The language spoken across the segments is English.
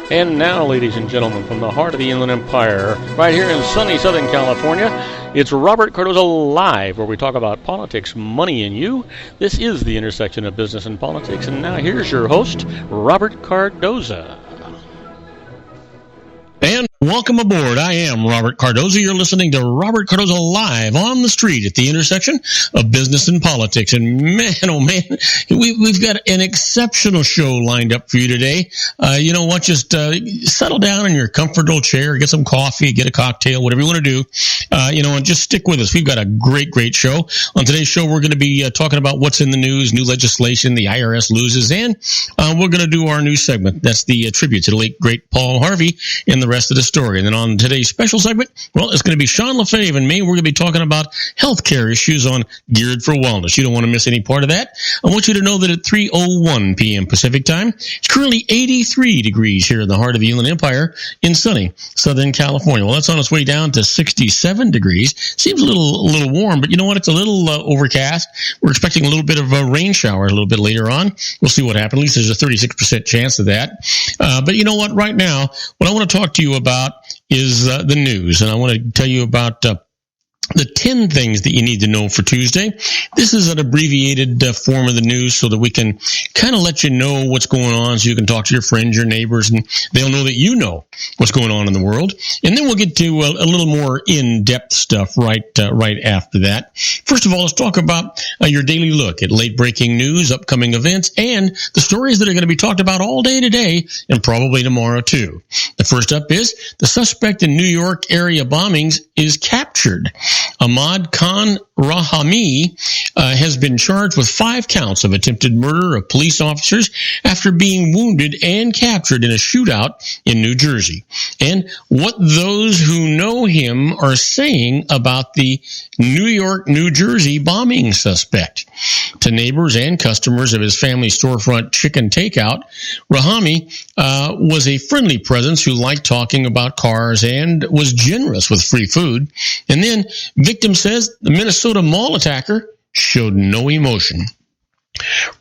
And now, ladies and gentlemen, from the heart of the Inland Empire, right here in sunny Southern California, it's Robert Cardoza Live, where we talk about politics, money, and you. This is the intersection of business and politics. And now here's your host, Robert Cardoza. And welcome aboard. I am Robert Cardoza. You're listening to Robert Cardoza Live on the street at the intersection of business and politics. And man, oh man, we've got an exceptional show lined up for you today. You know what? Just settle down in your comfortable chair, get some coffee, get a cocktail, whatever you want to do. And just stick with us. We've got a great show. On today's show, we're going to be talking about what's in the news, new legislation, the IRS loses, and we're going to do our new segment. That's the tribute to the late, great Paul Harvey and the rest of the story. And then on today's special segment, well, it's going to be Sean LaFave and me. We're going to be talking about healthcare issues on Geared for Wellness. You don't want to miss any part of that. I want you to know that at 3:01 p.m. Pacific time, it's currently 83 degrees here in the heart of the Inland Empire in sunny Southern California. Well, that's on its way down to 67 degrees. Seems a little warm, but you know what? It's a little overcast. We're expecting a little bit of a rain shower a little bit later on. We'll see what happens. At least there's a 36% chance of that. But you know what? Right now, what I want to talk to you about is the news, and I want to tell you about the 10 things that you need to know for Tuesday. This is an abbreviated form of the news so that we can kind of let you know what's going on, so you can talk to your friends, your neighbors, and they'll know that you know what's going on in the world. And then we'll get to a little more in-depth stuff right after that. First of all, let's talk about your daily look at late-breaking news, upcoming events, and the stories that are going to be talked about all day today and probably tomorrow too. The first up is the suspect in New York area bombings is captured. Ahmad Khan Rahami has been charged with 5 counts of attempted murder of police officers after being wounded and captured in a shootout in New Jersey. And what those who know him are saying about the New York, New Jersey bombing suspect. To neighbors and customers of his family storefront Chicken Takeout, Rahami was a friendly presence who liked talking about cars and was generous with free food. And then victim says the Minnesota mall attacker showed no emotion.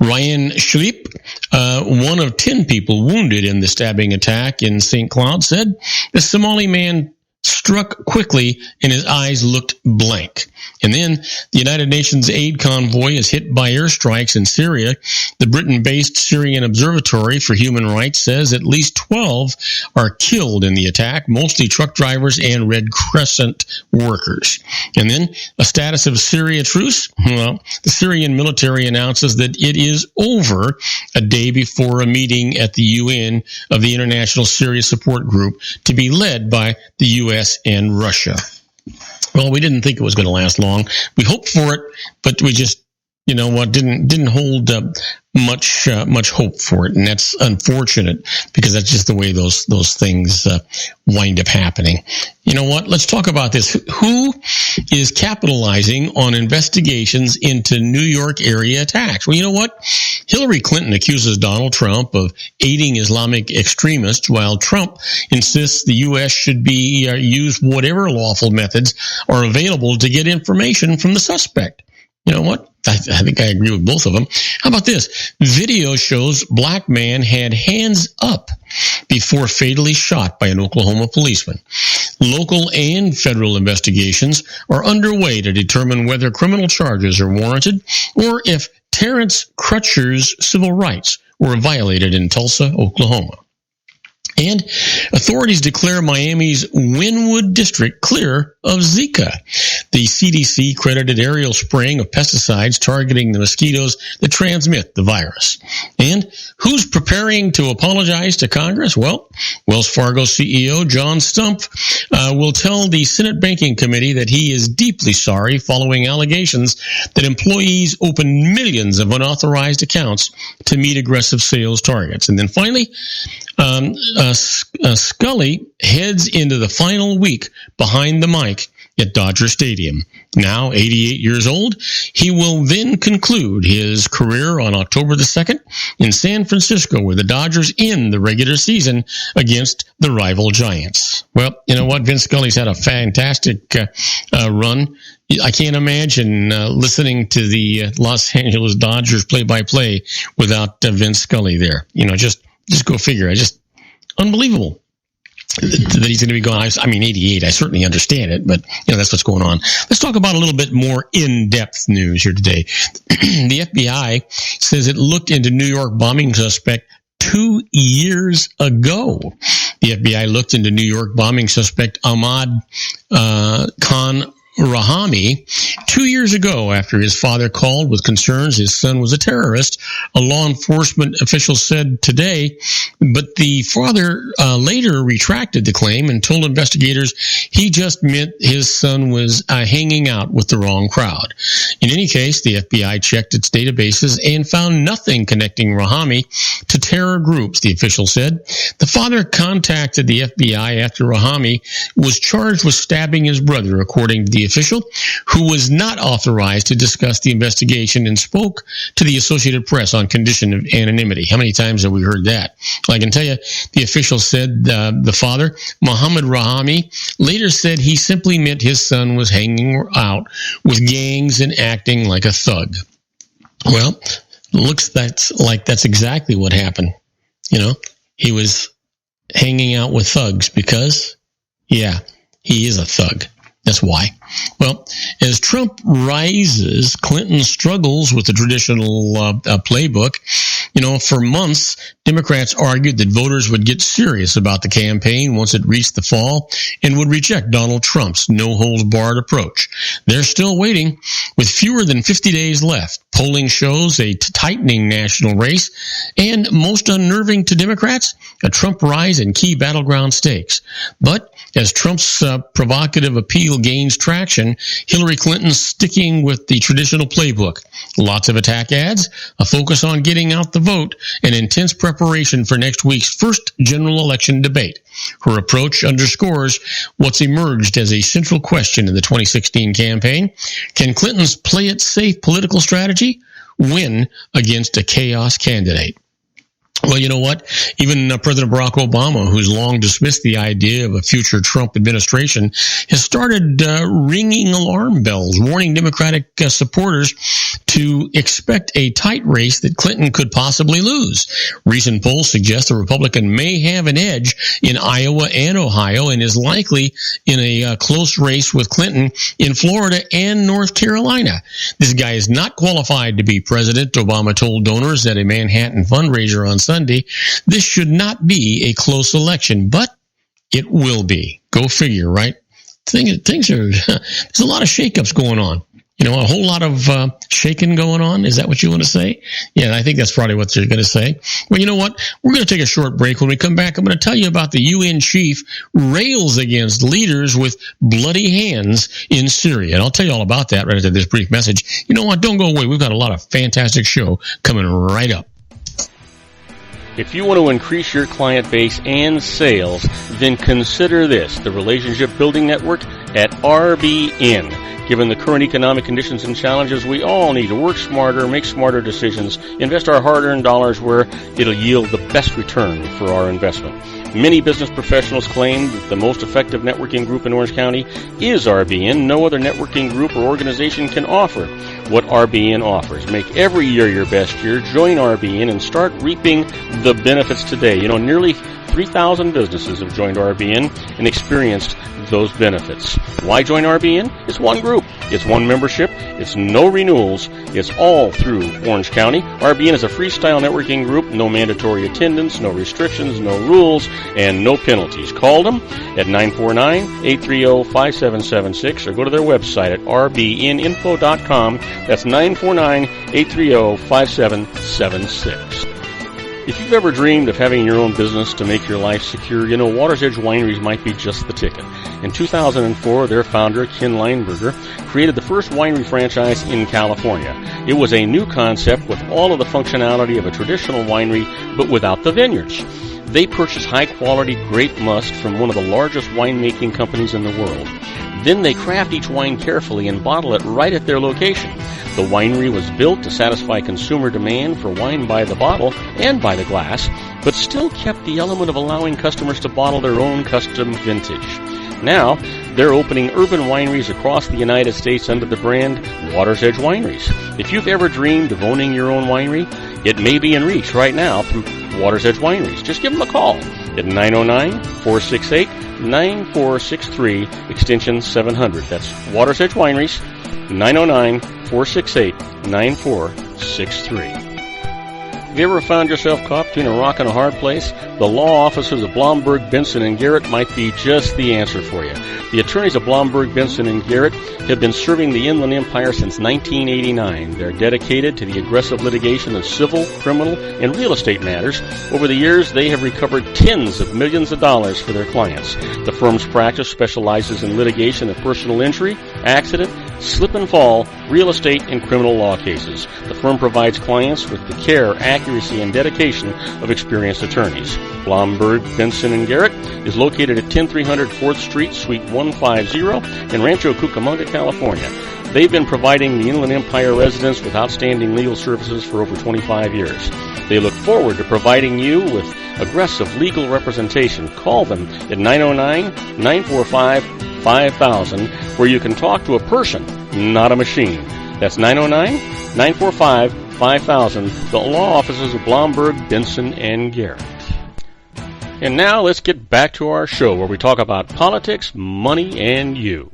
Ryan Schleip, one of 10 people wounded in the stabbing attack in St. Cloud, said the Somali man struck quickly and his eyes looked blank. And then the United Nations aid convoy is hit by airstrikes in Syria. The Britain-based Syrian Observatory for Human Rights says at least 12 are killed in the attack, mostly truck drivers and Red Crescent workers. And then a status of Syria truce. Well, the Syrian military announces that it is over a day before a meeting at the UN of the International Syria Support Group to be led by the U.S. and Russia. Well, we didn't think it was going to last long. We hoped for it, but we just, didn't hold much hope for it, and that's unfortunate because that's just the way those things wind up happening. You know what? Let's talk about this. Who is capitalizing on investigations into New York area attacks? Well, you know what? Hillary Clinton accuses Donald Trump of aiding Islamic extremists, while Trump insists the U.S. should be use whatever lawful methods are available to get information from the suspect. You know what? I think I agree with both of them. How about this? Video shows black man had hands up before fatally shot by an Oklahoma policeman. Local and federal investigations are underway to determine whether criminal charges are warranted or if Terrence Crutcher's civil rights were violated in Tulsa, Oklahoma. And authorities declare Miami's Wynwood district clear of Zika. The CDC credited aerial spraying of pesticides targeting the mosquitoes that transmit the virus. And who's preparing to apologize to Congress? Well, Wells Fargo CEO John Stumpf will tell the Senate Banking Committee that he is deeply sorry following allegations that employees opened millions of unauthorized accounts to meet aggressive sales targets. And then finally, Scully heads into the final week behind the mic at Dodger Stadium. Now 88 years old, he will then conclude his career on October the 2nd in San Francisco, where the Dodgers end the regular season against the rival Giants. Well, you know what? Vince Scully's had a fantastic run. I can't imagine listening to the Los Angeles Dodgers play-by-play without Vince Scully there. You know, just go figure. Unbelievable that he's going to be going. I mean, 88, I certainly understand it, but that's what's going on. Let's talk about a little bit more in-depth news here today. The FBI says it looked into New York bombing suspect 2 years ago. The FBI looked into New York bombing suspect Ahmad Khan Rahami 2 years ago after his father called with concerns his son was a terrorist, a law enforcement official said today, but the father later retracted the claim and told investigators he just meant his son was hanging out with the wrong crowd. In any case, the FBI checked its databases and found nothing connecting Rahami to terror groups, the official said. The father contacted the FBI after Rahami was charged with stabbing his brother, according to the official, who was not authorized to discuss the investigation and spoke to the Associated Press on condition of anonymity. How many times have we heard that? Well, I can tell you, the official said the father, Muhammad Rahami, later said he simply meant his son was hanging out with gangs and acting like a thug. Well, looks like that's exactly what happened. He was hanging out with thugs because, yeah, he is a thug. That's why. Well, as Trump rises, Clinton struggles with the traditional playbook. For months, Democrats argued that voters would get serious about the campaign once it reached the fall and would reject Donald Trump's no-holds-barred approach. They're still waiting. With fewer than 50 days left, polling shows a tightening national race, and most unnerving to Democrats, a Trump rise in key battleground stakes. But as Trump's provocative appeal gains traction, Hillary Clinton's sticking with the traditional playbook. Lots of attack ads, a focus on getting out the vote, and intense preparation for next week's first general election debate. Her approach underscores what's emerged as a central question in the 2016 campaign. Can Clinton's play it safe political strategy win against a chaos candidate? Well, you know what? Even President Barack Obama, who's long dismissed the idea of a future Trump administration, has started ringing alarm bells, warning Democratic supporters to expect a tight race that Clinton could possibly lose. Recent polls suggest the Republican may have an edge in Iowa and Ohio and is likely in a close race with Clinton in Florida and North Carolina. This guy is not qualified to be president, Obama told donors at a Manhattan fundraiser on Sunday. This should not be a close election, but it will be. Go figure, right? Things are, there's a lot of shakeups going on. A whole lot of shaking going on. Is that what you want to say? Yeah, I think that's probably what you're going to say. Well, you know what? We're going to take a short break. When we come back, I'm going to tell you about the UN chief rails against leaders with bloody hands in Syria. And I'll tell you all about that right after this brief message. You know what? Don't go away. We've got a lot of fantastic show coming right up. If you want to increase your client base and sales, then consider this, the Relationship Building Network at RBN. Given the current economic conditions and challenges, we all need to work smarter, make smarter decisions, invest our hard-earned dollars where it'll yield the best return for our investment. Many business professionals claim that the most effective networking group in Orange County is RBN. No other networking group or organization can offer what RBN offers. Make every year your best year. Join RBN and start reaping the benefits today. Nearly 3,000 businesses have joined RBN and experienced those benefits. Why join RBN? It's one group. It's one membership. It's no renewals. It's all through Orange County. RBN is a freestyle networking group. No mandatory attendance, no restrictions, no rules, and no penalties. Call them at 949-830-5776 or go to their website at rbninfo.com. That's 949-830-5776. If you've ever dreamed of having your own business to make your life secure, Water's Edge Wineries might be just the ticket. In 2004, their founder, Ken Lineberger, created the first winery franchise in California. It was a new concept with all of the functionality of a traditional winery, but without the vineyards. They purchase high-quality grape must from one of the largest winemaking companies in the world. Then they craft each wine carefully and bottle it right at their location. The winery was built to satisfy consumer demand for wine by the bottle and by the glass, but still kept the element of allowing customers to bottle their own custom vintage. Now, they're opening urban wineries across the United States under the brand Water's Edge Wineries. If you've ever dreamed of owning your own winery, it may be in reach right now through Water's Edge Wineries. Just give them a call. at 909-468-9463, extension 700. That's Water's Edge Wineries, 909-468-9463. Have you ever found yourself caught between a rock and a hard place? The law offices of Blomberg, Benson, and Garrett might be just the answer for you. The attorneys of Blomberg, Benson, and Garrett have been serving the Inland Empire since 1989. They're dedicated to the aggressive litigation of civil, criminal, and real estate matters. Over the years, they have recovered tens of millions of dollars for their clients. The firm's practice specializes in litigation of personal injury, accident, slip and fall, real estate, and criminal law cases. The firm provides clients with the care, accuracy, and dedication of experienced attorneys. Blomberg, Benson, and Garrett is located at 10300 4th Street, Suite 150 in Rancho Cucamonga, California. They've been providing the Inland Empire residents with outstanding legal services for over 25 years. They look forward to providing you with aggressive legal representation. Call them at 909-945-5000, where you can talk to a person, not a machine. That's 909-945-5000, the law offices of Blomberg, Benson, and Garrett. And now let's get back to our show where we talk about politics, money, and you.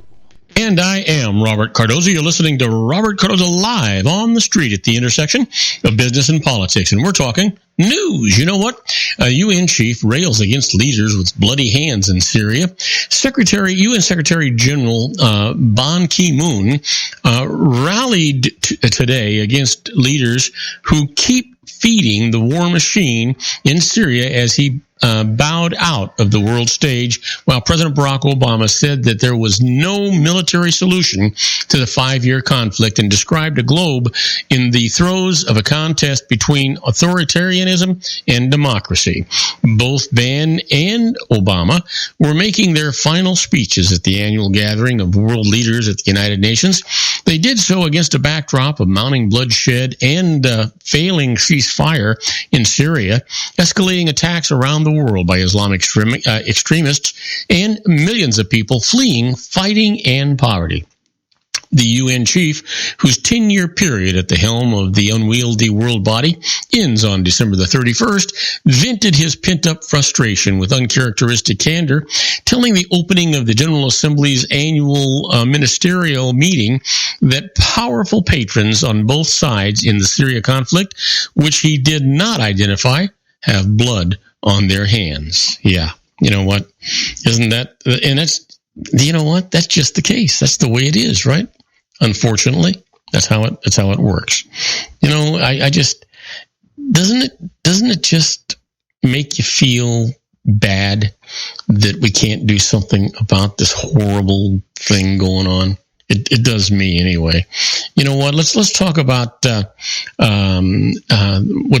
And I am Robert Cardoza. You're listening to Robert Cardoza Live on the Street at the intersection of business and politics. And we're talking news. You know what? UN chief rails against leaders with bloody hands in Syria. UN Secretary General Ban Ki-moon rallied today against leaders who keep feeding the war machine in Syria as he bowed out of the world stage, while President Barack Obama said that there was no military solution to the 5-year conflict and described a globe in the throes of a contest between authoritarianism and democracy. Both Ban and Obama were making their final speeches at the annual gathering of world leaders at the United Nations. They did so against a backdrop of mounting bloodshed and failing ceasefire in Syria, escalating attacks around the world by Islamic extremists, and millions of people fleeing, fighting, and poverty. The UN chief, whose 10-year period at the helm of the unwieldy world body ends on December the 31st, vented his pent-up frustration with uncharacteristic candor, telling the opening of the General Assembly's annual ministerial meeting that powerful patrons on both sides in the Syria conflict, which he did not identify, have blood on their hands. Yeah, you know what? Isn't that, and that's, you know what? That's just the case. That's the way it is, right? Unfortunately, that's how it works. You know, I just, doesn't it just make you feel bad that we can't do something about this horrible thing going on? It does me anyway. You know what? Let's talk about what's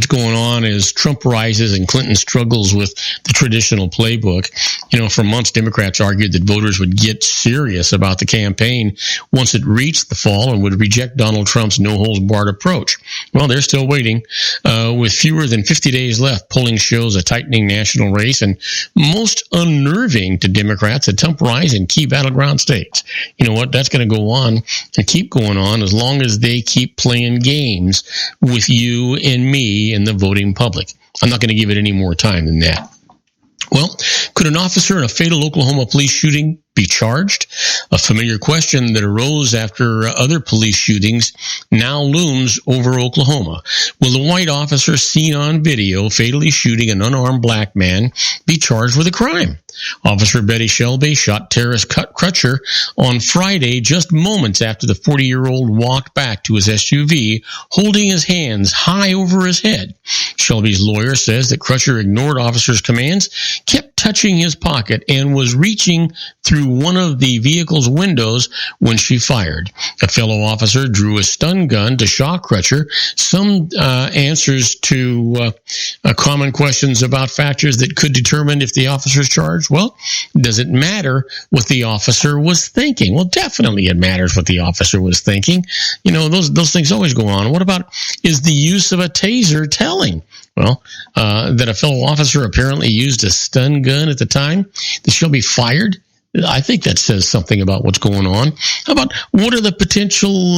going on as Trump rises and Clinton struggles with the traditional playbook. You know, for months, Democrats argued that voters would get serious about the campaign once it reached the fall and would reject Donald Trump's no-holds-barred approach. Well, they're still waiting. With fewer than 50 days left, polling shows a tightening national race, and most unnerving to Democrats, a Trump rise in key battleground states. You know what? That's going to go on and keep going on as long as they keep playing games with you and me and the voting public. I'm not going to give it any more time than that. Well, could an officer in a fatal Oklahoma police shooting be charged? A familiar question that arose after other police shootings now looms over Oklahoma. Will the white officer seen on video fatally shooting an unarmed black man be charged with a crime? Officer Betty Shelby shot terrorist Crutcher on Friday, just moments after the 40-year-old walked back to his SUV, holding his hands high over his head. Shelby's lawyer says that Crutcher ignored officers' commands, kept touching his pocket, and was reaching through one of the vehicle's windows when she fired. A fellow officer drew a stun gun to shock Crutcher. Some answers to common questions about factors that could determine if the officer's charged. Well, does it matter what the officer was thinking? Well, definitely it matters what the officer was thinking. You know, those things always go on. What about, is the use of a taser telling? Well, that a fellow officer apparently used a stun gun at the time that she'll be fired. I think that says something about what's going on. How about, what are the potential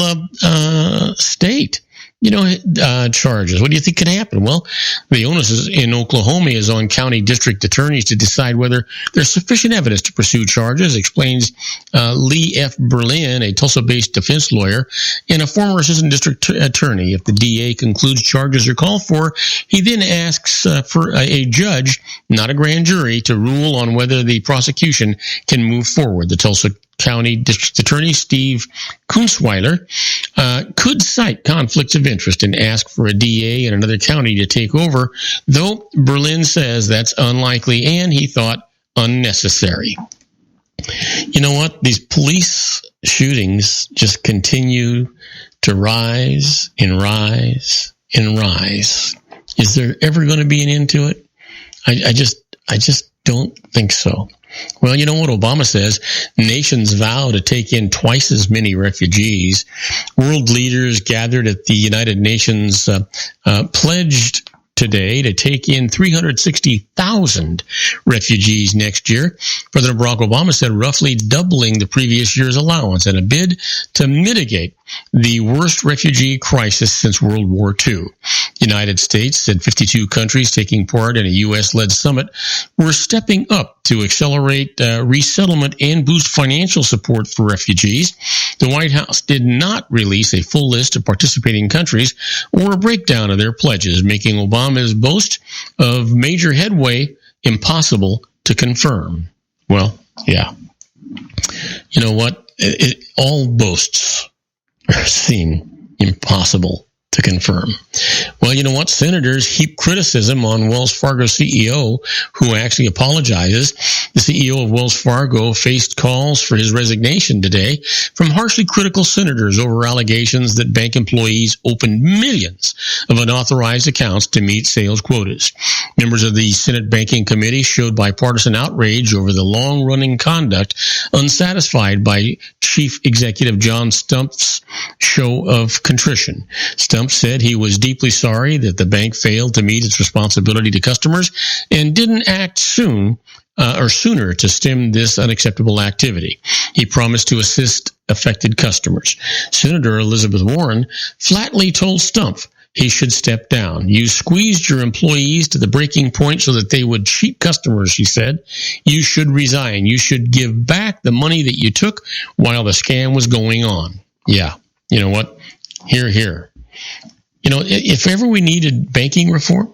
state charges. What do you think could happen? Well, the onus in Oklahoma is on county district attorneys to decide whether there's sufficient evidence to pursue charges, explains Lee F. Berlin, a Tulsa-based defense lawyer and a former assistant district attorney. If the DA concludes charges are called for, he then asks for a judge, not a grand jury, to rule on whether the prosecution can move forward. The Tulsa County District Attorney Steve Kunzweiler could cite conflicts of interest and ask for a DA in another county to take over, though Berlin says that's unlikely and, he thought, unnecessary. You know what? These police shootings just continue to rise and rise and rise. Is there ever going to be an end to it? I just don't think so. Well, you know what Obama says? Nations vow to take in twice as many refugees. World leaders gathered at the United Nations pledged today to take in 360,000 refugees next year. President Barack Obama said roughly doubling the previous year's allowance in a bid to mitigate the worst refugee crisis since World War II. The United States and 52 countries taking part in a U.S.-led summit were stepping up to accelerate resettlement and boost financial support for refugees. The White House did not release a full list of participating countries or a breakdown of their pledges, making Obama's boast of major headway impossible to confirm. Well, yeah. You know what? All boasts seem impossible to confirm. Well, you know what? Senators heap criticism on Wells Fargo CEO, who actually apologizes. The CEO of Wells Fargo faced calls for his resignation today from harshly critical senators over allegations that bank employees opened millions of unauthorized accounts to meet sales quotas. Members of the Senate Banking Committee showed bipartisan outrage over the long-running conduct, unsatisfied by Chief Executive John Stumpf's show of contrition. Stump said he was deeply sorry that the bank failed to meet its responsibility to customers and didn't act sooner to stem this unacceptable activity. He promised to assist affected customers. Senator Elizabeth Warren flatly told Stump he should step down. You squeezed your employees to the breaking point so that they would cheat customers, she said. You should resign. You should give back the money that you took while the scam was going on. Yeah, you know what? Hear, hear. You know, if ever we needed banking reform,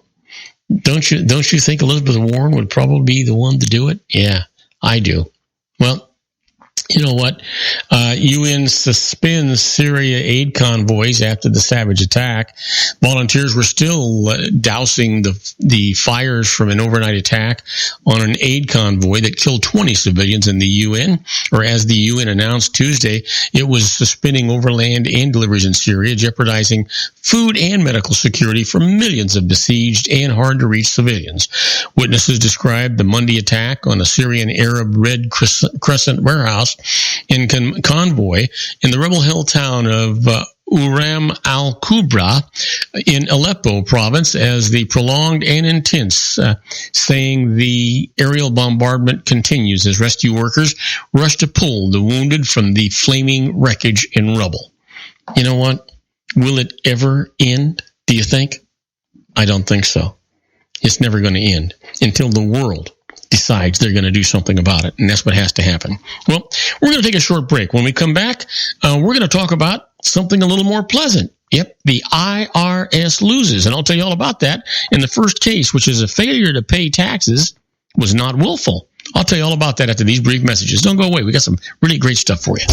don't you think Elizabeth Warren would probably be the one to do it? Yeah, I do. Well, you know what? UN suspends Syria aid convoys after the savage attack. Volunteers were still dousing the fires from an overnight attack on an aid convoy that killed 20 civilians in the UN, or as the UN announced Tuesday, it was suspending overland and deliveries in Syria, jeopardizing food and medical security for millions of besieged and hard-to-reach civilians. Witnesses described the Monday attack on a Syrian Arab Red Crescent warehouse in convoy in the rebel-held town of Uram al-Kubra in Aleppo province as the prolonged and intense, saying the aerial bombardment continues as rescue workers rush to pull the wounded from the flaming wreckage and rubble. You know what? Will it ever end, do you think? I don't think so. It's never going to end until the world decides they're going to do something about it, and that's what has to happen. Well, we're going to take a short break. When we come back, we're going to talk about something a little more pleasant. Yep, the IRS loses, and I'll tell you all about that in the first case, which is a failure to pay taxes was not willful. I'll tell you all about that after these brief messages. Don't go away. We got some really great stuff for you.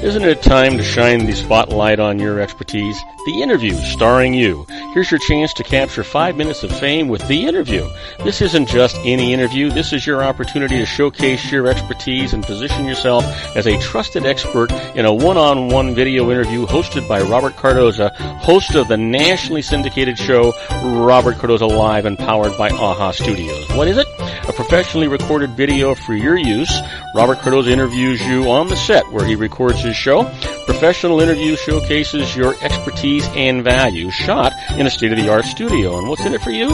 Isn't it time to shine the spotlight on your expertise? The Interview, starring you. Here's your chance to capture 5 minutes of fame with The Interview. This isn't just any interview. This is your opportunity to showcase your expertise and position yourself as a trusted expert in a one-on-one video interview hosted by Robert Cardoza, host of the nationally syndicated show Robert Cardoza Live and powered by AHA Studios. What is it? A professionally recorded video for your use. Robert Cardoza interviews you on the set where he records his show. Professional interview showcases your expertise and value, shot in a state-of-the-art studio. And what's in it for you?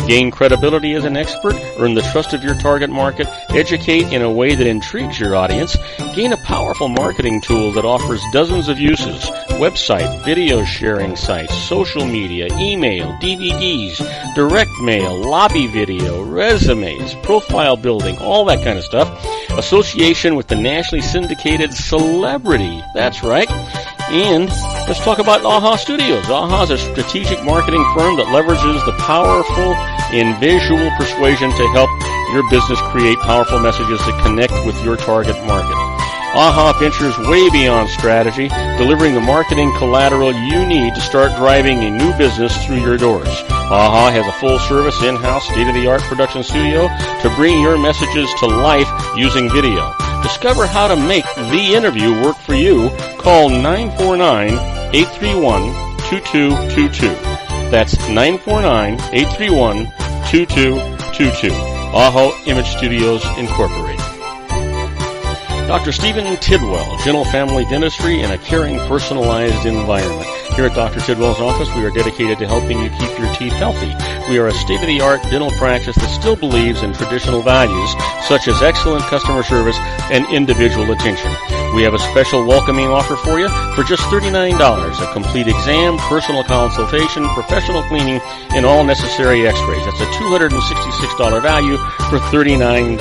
Gain credibility as an expert, earn the trust of your target market, educate in a way that intrigues your audience, gain a powerful marketing tool that offers dozens of uses, website, video sharing sites, social media, email, DVDs, direct mail, lobby video, resumes, profile building, all that kind of stuff. Association with the nationally syndicated celebrity. That's right. And let's talk about AHA Studios. AHA is a strategic marketing firm that leverages the powerful and visual persuasion to help your business create powerful messages that connect with your target market. AHA ventures way beyond strategy, delivering the marketing collateral you need to start driving a new business through your doors. AHA has a full-service, in-house, state-of-the-art production studio to bring your messages to life using video. Discover how to make the interview work for you. Call 949-831-2222. That's 949-831-2222. AHA Image Studios, Incorporated. Dr. Stephen Tidwell, Gentle Family Dentistry in a caring, personalized environment. Here at Dr. Tidwell's office, we are dedicated to helping you keep your teeth healthy. We are a state-of-the-art dental practice that still believes in traditional values, such as excellent customer service and individual attention. We have a special welcoming offer for you for just $39, a complete exam, personal consultation, professional cleaning, and all necessary x-rays. That's a $266 value for $39.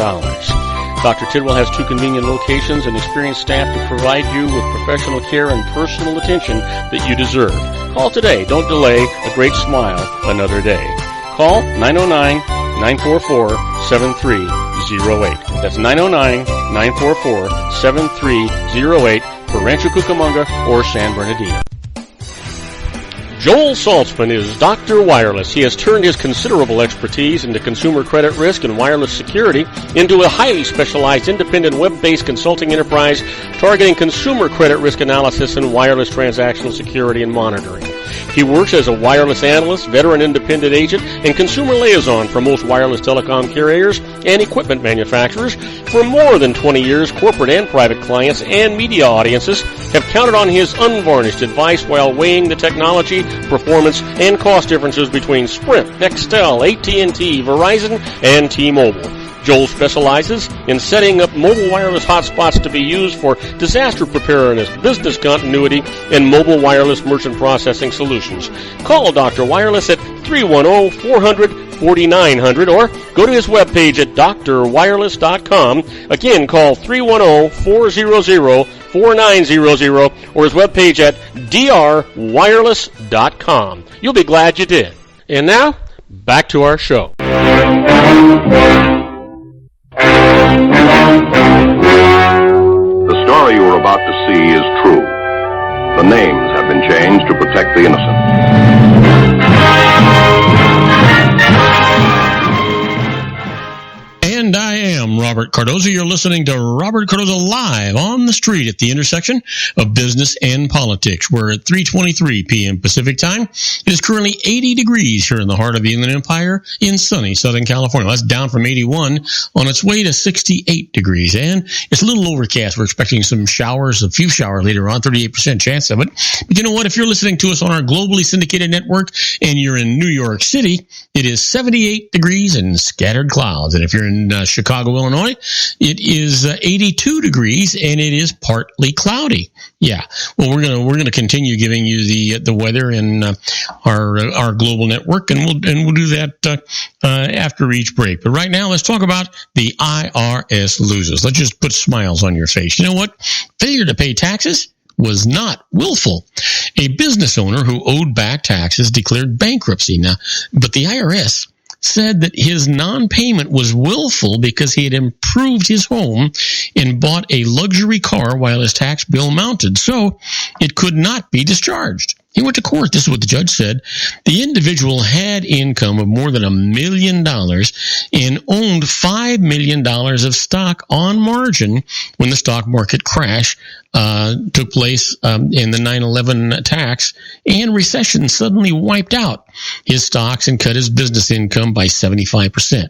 Dr. Tidwell has 2 convenient locations and experienced staff to provide you with professional care and personal attention that you deserve. Call today. Don't delay. A great smile another day. Call 909-944-7308. That's 909-944-7308 for Rancho Cucamonga or San Bernardino. Joel Saltzman is Dr. Wireless. He has turned his considerable expertise into consumer credit risk and wireless security into a highly specialized independent web-based consulting enterprise targeting consumer credit risk analysis and wireless transactional security and monitoring. He works as a wireless analyst, veteran independent agent, and consumer liaison for most wireless telecom carriers and equipment manufacturers. For more than 20 years, corporate and private clients and media audiences have counted on his unvarnished advice while weighing the technology, performance, and cost differences between Sprint, Nextel, AT&T, Verizon, and T-Mobile. Joel specializes in setting up mobile wireless hotspots to be used for disaster preparedness, business continuity, and mobile wireless merchant processing solutions. Call Dr. Wireless at 310-400-4900 or go to his webpage at drwireless.com. Again, call 310-400-4900 or his webpage at drwireless.com. You'll be glad you did. And now, back to our show. The story you are about to see is true. The names have been changed to protect the innocent. And I am Robert Cardoza. You're listening to Robert Cardoza Live on the Street at the intersection of business and politics. We're at 3:23 p.m. Pacific time. It is currently 80 degrees here in the heart of the Inland Empire in sunny Southern California. That's down from 81 on its way to 68 degrees. And it's a little overcast. We're expecting some showers, a few showers later on, 38% chance of it. But you know what? If you're listening to us on our globally syndicated network and you're in New York City, it is 78 degrees and scattered clouds. And if you're in Chicago, Illinois, it is 82 degrees and it is partly cloudy. Yeah. Well, we're gonna continue giving you the weather in our global network, and we'll do that after each break. But right now, let's talk about the IRS losers. Let's just put smiles on your face. You know what? Failure to pay taxes was not willful. A business owner who owed back taxes declared bankruptcy. Now, but the IRS said that his non-payment was willful because he had improved his home and bought a luxury car while his tax bill mounted, so it could not be discharged. He went to court. This is what the judge said. The individual had income of more than $1 million and owned $5 million of stock on margin when the stock market crash took place in the 9/11 attacks, and recession suddenly wiped out his stocks and cut his business income by 75%.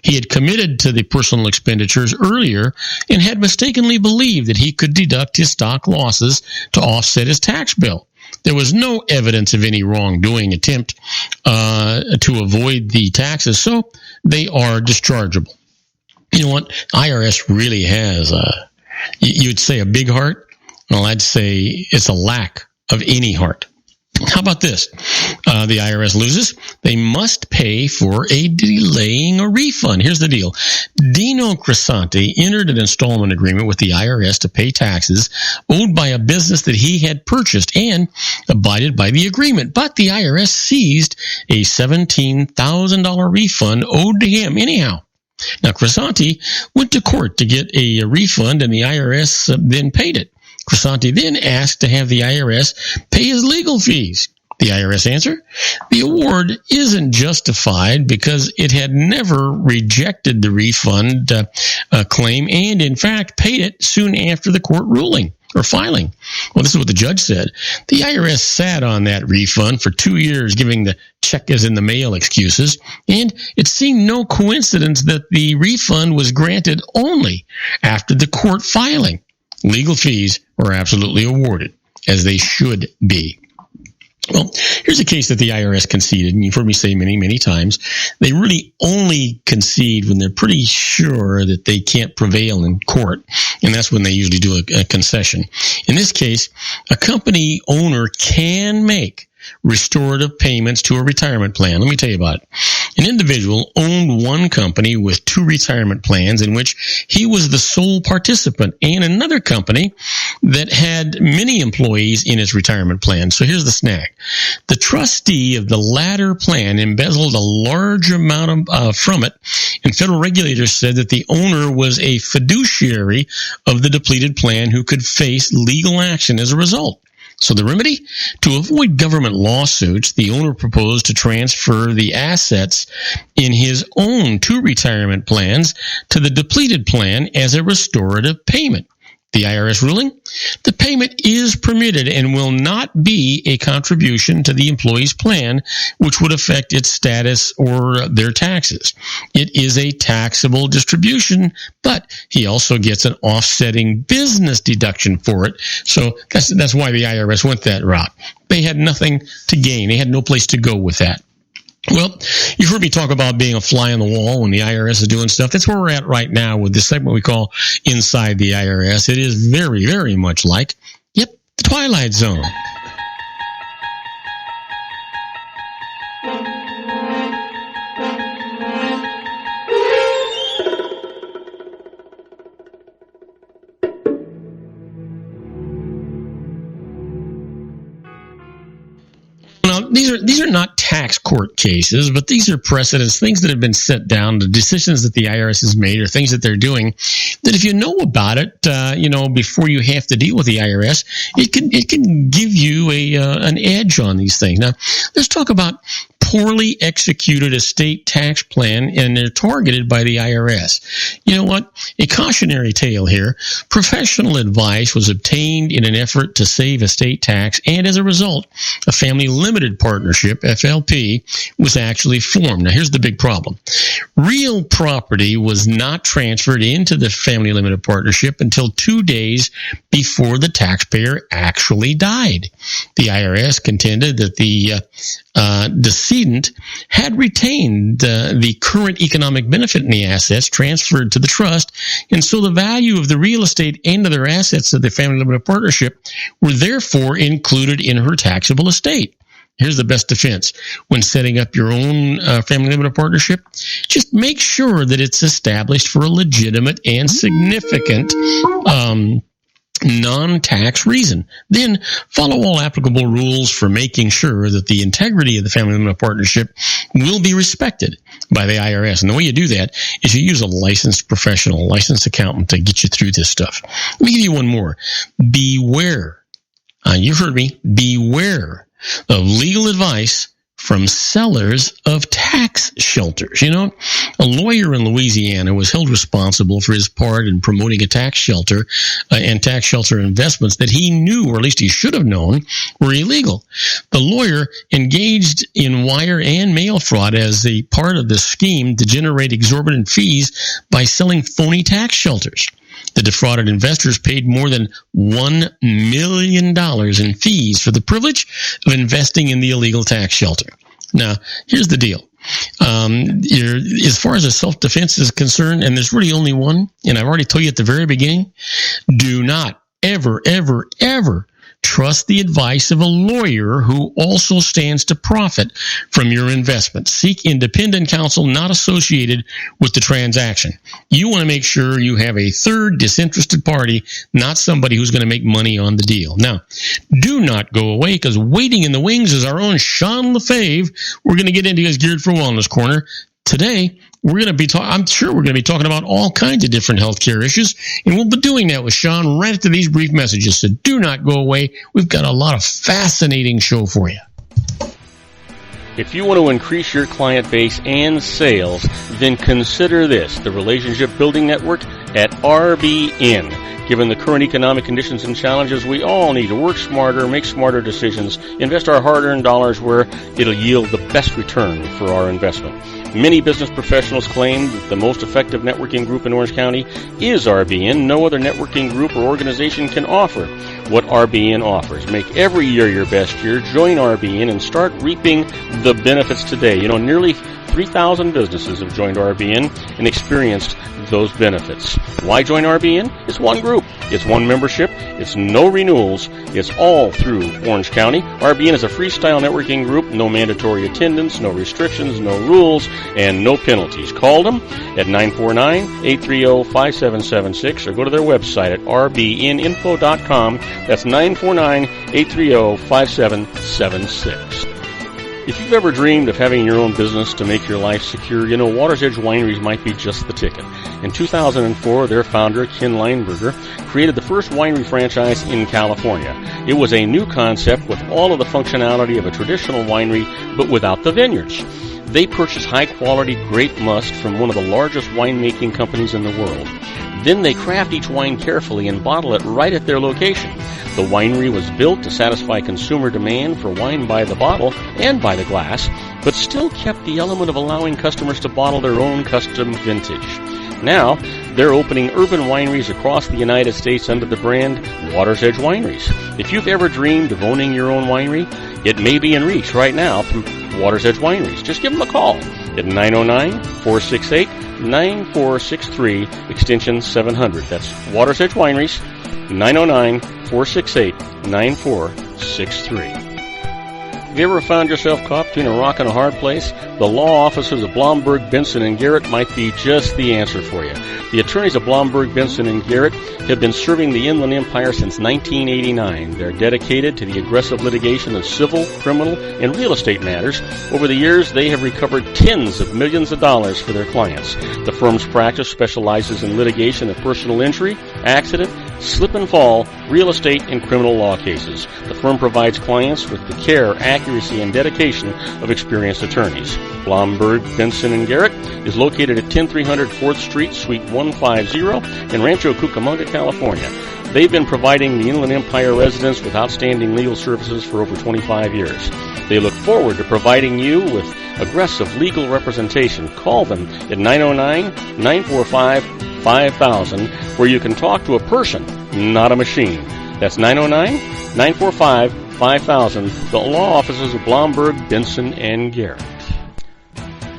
He had committed to the personal expenditures earlier and had mistakenly believed that he could deduct his stock losses to offset his tax bill. there was no evidence of any wrongdoing attempt to avoid the taxes, so they are dischargeable. You know what? IRS really has, you'd say, a big heart. Well, I'd say it's a lack of any heart. How about this? The IRS loses. They must pay for a delaying a refund. Here's the deal. Dino Crisanti entered an installment agreement with the IRS to pay taxes owed by a business that he had purchased and abided by the agreement. But the IRS seized a $17,000 refund owed to him anyhow. Now, Crisanti went to court to get a refund, and the IRS then paid it. Crisanti then asked to have the IRS pay his legal fees. The IRS answer? The award isn't justified because it had never rejected the refund claim and, in fact, paid it soon after the court ruling or filing. Well, this is what the judge said. The IRS sat on that refund for 2 years, giving the check is in the mail excuses, and it seemed no coincidence that the refund was granted only after the court filing. Legal fees were absolutely awarded, as they should be. Well, here's a case that the IRS conceded, and you've heard me say many, many times. They really only concede when they're pretty sure that they can't prevail in court, and that's when they usually do a concession. In this case, a company owner can make restorative payments to a retirement plan. Let me tell you about it. An individual owned one company with 2 retirement plans in which he was the sole participant, and another company that had many employees in its retirement plan. So here's the snag. The trustee of the latter plan embezzled a large amount from it, and federal regulators said that the owner was a fiduciary of the depleted plan who could face legal action as a result. So the remedy? To avoid government lawsuits, the owner proposed to transfer the assets in his own 2 retirement plans to the depleted plan as a restorative payment. The IRS ruling? The payment is permitted and will not be a contribution to the employee's plan, which would affect its status or their taxes. It is a taxable distribution, but he also gets an offsetting business deduction for it. So that's why the IRS went that route. They had nothing to gain. They had no place to go with that. Well, you've heard me talk about being a fly on the wall when the IRS is doing stuff. That's where we're at right now with this segment we call Inside the IRS. It is very, very much like, the Twilight Zone. Now, these are not tax court cases, but these are precedents, things that have been set down, the decisions that the IRS has made, or things that they're doing, that if you know about it, before you have to deal with the IRS, it can give you an edge on these things. Now, let's talk about poorly executed estate tax plan, and they're targeted by the IRS. You know what? A cautionary tale here. Professional advice was obtained in an effort to save estate tax, and as a result, a family limited partnership, FLP, was actually formed. Now, here's the big problem. Real property was not transferred into the family limited partnership until 2 days before the taxpayer actually died. The IRS contended that the decedent had retained the current economic benefit in the assets transferred to the trust, and so the value of the real estate and other assets of the family limited partnership were therefore included in her taxable estate. Here's the best defense. When setting up your own family limited partnership, just make sure that it's established for a legitimate and significant non-tax reason. Then follow all applicable rules for making sure that the integrity of the family limited partnership will be respected by the IRS. And the way you do that is you use a licensed professional, licensed accountant to get you through this stuff. Let me give you one more. Beware. You heard me. Beware of legal advice from sellers of tax shelters. You know, a lawyer in Louisiana was held responsible for his part in promoting a tax shelter and tax shelter investments that he knew, or at least he should have known, were illegal. The lawyer engaged in wire and mail fraud as a part of the scheme to generate exorbitant fees by selling phony tax shelters. The defrauded investors paid more than $1 million in fees for the privilege of investing in the illegal tax shelter. Now, here's the deal. As far as a self-defense is concerned, and there's really only one, and I've already told you at the very beginning, do not ever, ever, ever trust the advice of a lawyer who also stands to profit from your investment. Seek independent counsel not associated with the transaction. You want to make sure you have a third disinterested party, not somebody who's going to make money on the deal. Now, do not go away, because waiting in the wings is our own Sean LaFave. We're going to get into his Geared for Wellness Corner. Today, we're going to be I'm sure we're going to be talking about all kinds of different healthcare issues, and we'll be doing that with Sean right after these brief messages. So do not go away. We've got a lot of fascinating show for you. If you want to increase your client base and sales, then consider this, the Relationship Building Network at RBN. Given the current economic conditions and challenges, we all need to work smarter, make smarter decisions, invest our hard-earned dollars where it'll yield the best return for our investment. Many business professionals claim that the most effective networking group in Orange County is RBN. No other networking group or organization can offer what RBN offers. Make every year your best year. Join RBN and start reaping the benefits today. Nearly 3,000 businesses have joined RBN and experienced those benefits. Why join RBN? It's one group. It's one membership. It's no renewals. It's all through Orange County. RBN is a freestyle networking group. No mandatory attendance, no restrictions, no rules, and no penalties. Call them at 949-830-5776 or go to their website at rbninfo.com. That's 949-830-5776. If you've ever dreamed of having your own business to make your life secure, Water's Edge Wineries might be just the ticket. In 2004, their founder, Ken Lineberger, created the first winery franchise in California. It was a new concept with all of the functionality of a traditional winery, but without the vineyards. They purchased high-quality grape must from one of the largest winemaking companies in the world. Then they craft each wine carefully and bottle it right at their location. The winery was built to satisfy consumer demand for wine by the bottle and by the glass, but still kept the element of allowing customers to bottle their own custom vintage. Now, they're opening urban wineries across the United States under the brand Water's Edge Wineries. If you've ever dreamed of owning your own winery, it may be in reach right now through Water's Edge Wineries. Just give them a call at 909-468-9463, extension 700. That's Water's Edge Wineries, 909-468-9463. Have you ever found yourself caught between a rock and a hard place? The law offices of Blomberg, Benson, and Garrett might be just the answer for you. The attorneys of Blomberg, Benson, and Garrett have been serving the Inland Empire since 1989. They're dedicated to the aggressive litigation of civil, criminal, and real estate matters. Over the years, they have recovered tens of millions of dollars for their clients. The firm's practice specializes in litigation of personal injury, accident, slip and fall, real estate, and criminal law cases. The firm provides clients with the care, accuracy, and dedication of experienced attorneys. Blomberg, Benson, and Garrett is located at 10300 4th Street, Suite 150 in Rancho Cucamonga, California. They've been providing the Inland Empire residents with outstanding legal services for over 25 years. They look forward to providing you with aggressive legal representation. Call them at 909-945-5000, where you can talk to a person, not a machine. That's 909-945-5000, the law offices of Blomberg, Benson, and Garrett.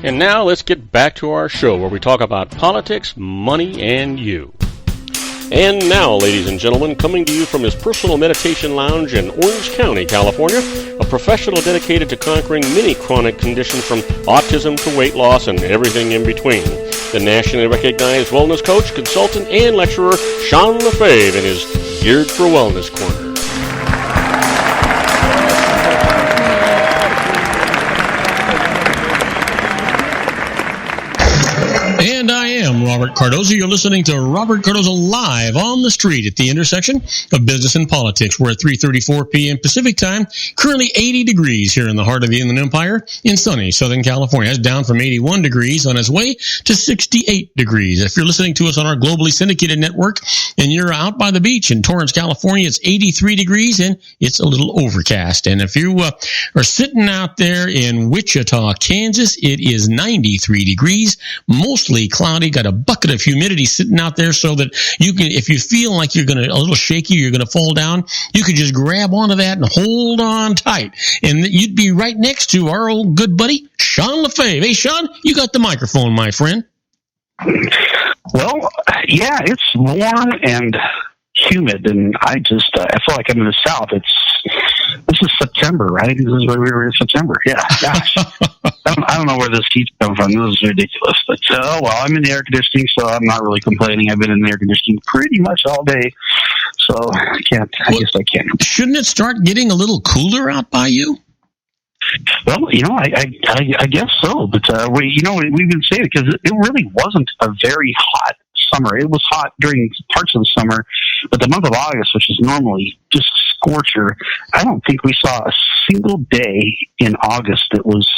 And now let's get back to our show where we talk about politics, money, and you. And now, ladies and gentlemen, coming to you from his personal meditation lounge in Orange County, California, a professional dedicated to conquering many chronic conditions from autism to weight loss and everything in between. The nationally recognized wellness coach, consultant, and lecturer, Sean LaFave, in his Geared for Wellness Corner. And I am Robert Cardoza. You're listening to Robert Cardoza live on the street at the intersection of business and politics. We're at 3:34 p.m. Pacific time, currently 80 degrees here in the heart of the Inland Empire in sunny Southern California. It's down from 81 degrees on its way to 68 degrees. If you're listening to us on our globally syndicated network and you're out by the beach in Torrance, California, it's 83 degrees and it's a little overcast. And if you are sitting out there in Wichita, Kansas, it is 93 degrees, mostly cloudy, got a a bucket of humidity sitting out there so that you can, if you feel like you're a little shaky, you're going to fall down, you can just grab onto that and hold on tight. And you'd be right next to our old good buddy, Sean LaFave. Hey, Sean, you got the microphone, my friend. Well, yeah, it's warm and humid, and I feel like I'm in the South. This is September, right? This is where we were in September. Yeah, gosh. I don't know where this heat's come from. This is ridiculous. But, well, I'm in the air conditioning, so I'm not really complaining. I've been in the air conditioning pretty much all day, so I guess I can. Shouldn't it start getting a little cooler out by you? Well, I guess so. But, we've been saying it because it really wasn't a very hot summer. It was hot during parts of the summer, but the month of August, which is normally just scorcher, I don't think we saw a single day in August that was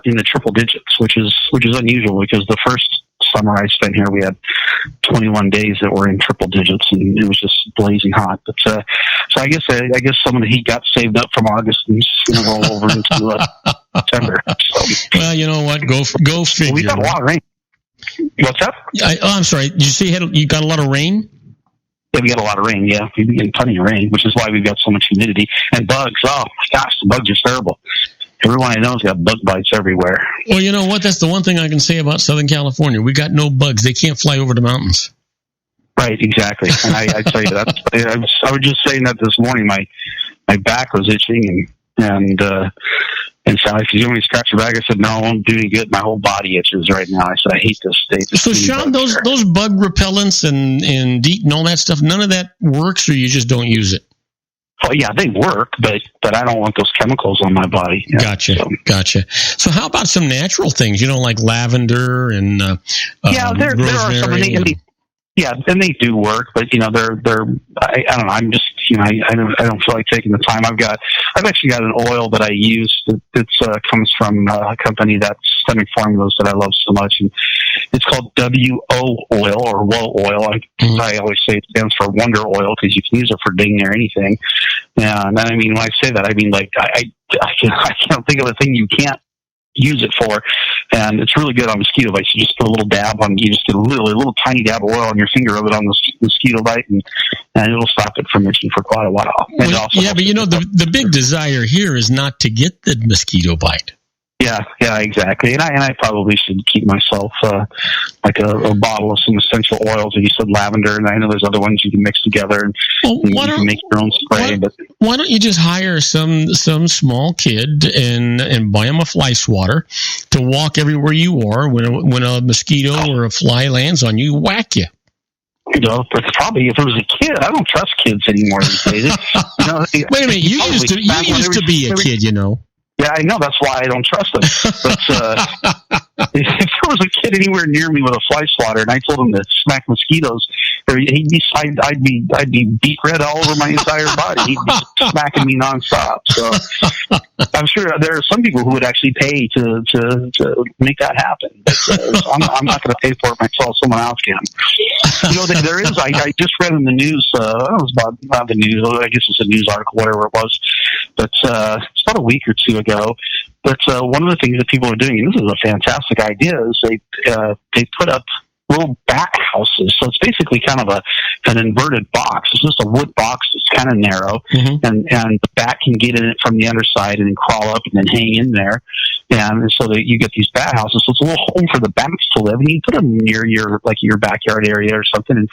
in the triple digits, which is unusual because the first summer I spent here, we had 21 days that were in triple digits, and it was just blazing hot. But so I guess some of the heat got saved up from August and just roll over into September. So, well, you know what? Go figure. We got a lot of rain. What's up? I'm sorry. Did you say you got a lot of rain? Yeah, we got a lot of rain. Yeah, we've been getting plenty of rain, which is why we've got so much humidity and bugs. Oh my gosh, the bugs are terrible. Everyone I know has got bug bites everywhere. Well, you know what? That's the one thing I can say about Southern California. We got no bugs. They can't fly over the mountains. Right, exactly. And I tell you that. I was just saying that this morning. My back was itching, and so I said, "You want me to scratch your back?" I said, "No, it won't do any good. My whole body itches right now." I said, "I hate this state." So, Sean, those bug repellents and DEET and all that stuff, none of that works, or you just don't use it? Well, yeah, they work, but I don't want those chemicals on my body. Gotcha. So how about some natural things, like lavender and there are some. And they do work, but they're I don't know. I'm just I don't feel like taking the time. I've actually got an oil that I use that comes from a company that's sending formulas that I love so much, and it's called WO oil or WO oil. I always say it stands for Wonder Oil because you can use it for dang near anything. And I mean, when I say that, I mean like I can't think of a thing you can't use it for, and it's really good on mosquito bites. You just put a little dab on, you just get a little tiny dab of oil on your finger, rub it on the mosquito bite, and it'll stop it from itching for quite a while. But the big desire here is not to get the mosquito bite. Yeah, exactly. And I probably should keep myself like a bottle of some essential oils. You said lavender, and I know there's other ones you can mix together, and you can make your own spray. Why don't you just hire some small kid and buy him a fly swatter to walk everywhere you are when a mosquito or a fly lands on you, whack you. It's probably, if it was a kid, I don't trust kids anymore these days. Wait a minute, you used to be a kid, Yeah, I know. That's why I don't trust them. But if there was a kid anywhere near me with a fly swatter, and I told him to smack mosquitoes, I'd be beat red all over my entire body. He'd be smacking me nonstop. So I'm sure there are some people who would actually pay to make that happen. But, I'm not going to pay for it myself. Someone else can. There is. I just read in the news. It was about the news. I guess it's a news article, whatever it was. But it's about a week or two ago. But one of the things that people are doing, and this is a fantastic idea, is they put up little bat houses. So it's basically kind of an inverted box. It's just a wood box that's kind of narrow, and the bat can get in it from the underside and then crawl up and then hang in there. And so that you get these bat houses. So it's a little home for the bats to live, and you put them near your backyard area or something.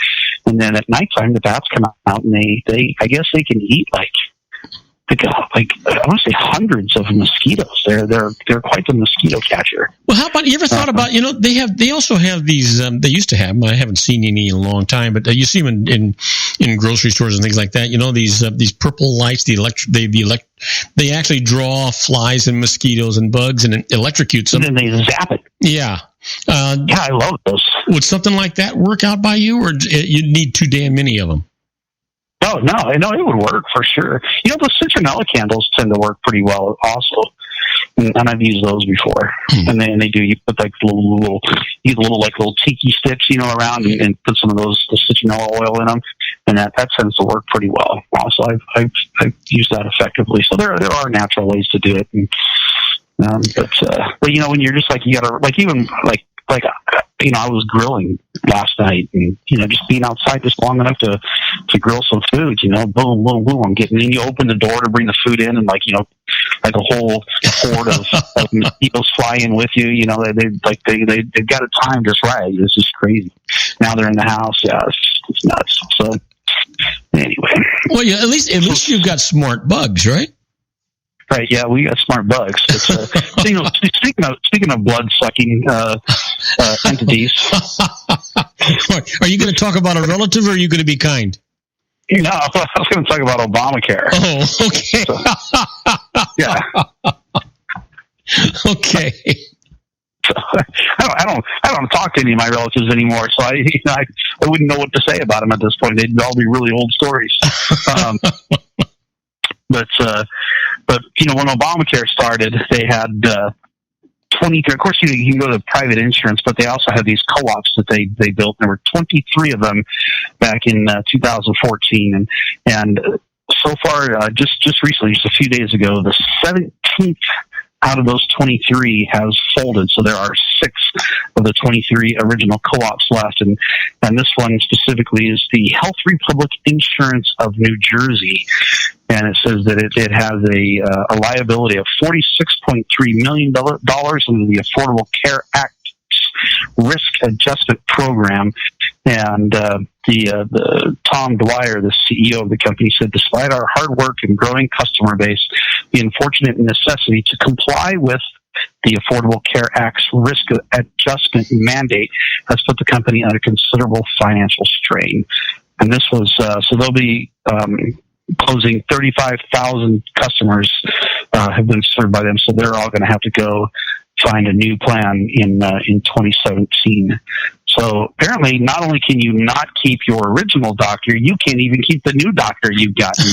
And then at nighttime, the bats come out, and they I guess they can eat like I want to say hundreds of mosquitoes. They're quite the mosquito catcher. Well, how about, you ever thought about, they also have these, they used to have them, I haven't seen any in a long time, but you see them in grocery stores and things like that. These purple lights, they actually draw flies and mosquitoes and bugs and electrocute them. And then they zap it. Yeah. I love those. Would something like that work out by you, or you'd need too damn many of them? No, it would work for sure. The citronella candles tend to work pretty well also, and I've used those before. And they do. You put like little tiki sticks, around, and put some of the citronella oil in them, and that tends to work pretty well. Also, I've used that effectively. So there are natural ways to do it. And, but when you're just like, you gotta, like, even like I was grilling last night, and just being outside just long enough to grill some food. Boom, boom, boom. I'm getting in. You open the door to bring the food in, and like a whole horde of mosquitoes fly in with you. They've got it timed just right. It's just crazy. Now they're in the house. Yeah, it's nuts. So anyway, well, yeah, at least you've got smart bugs, right? Right, yeah, we got smart bugs. Speaking of blood-sucking entities. Are you going to talk about a relative, or are you going to be kind? No, I was going to talk about Obamacare. Oh, okay. So, yeah. Okay. So, I don't talk to any of my relatives anymore, so I wouldn't know what to say about them at this point. They'd all be really old stories. But when Obamacare started, they had 23. Of course, you can go to private insurance, but they also have these co-ops that they built. There were 23 of them back in 2014, and so far, just recently, just a few days ago, the 17th out of those 23 has folded. So there are 6 of the 23 original co-ops left. And this one specifically is the Health Republic Insurance of New Jersey. And it says that it has a liability of $46.3 million under the Affordable Care Act risk adjustment program. And the Tom Dwyer, the CEO of the company, said, despite our hard work and growing customer base, the unfortunate necessity to comply with the Affordable Care Act's risk adjustment mandate has put the company under considerable financial strain. And this was, so they'll be closing 35,000 customers have been served by them, so they're all going to have to go find a new plan in 2017. So apparently, not only can you not keep your original doctor, you can't even keep the new doctor you've gotten,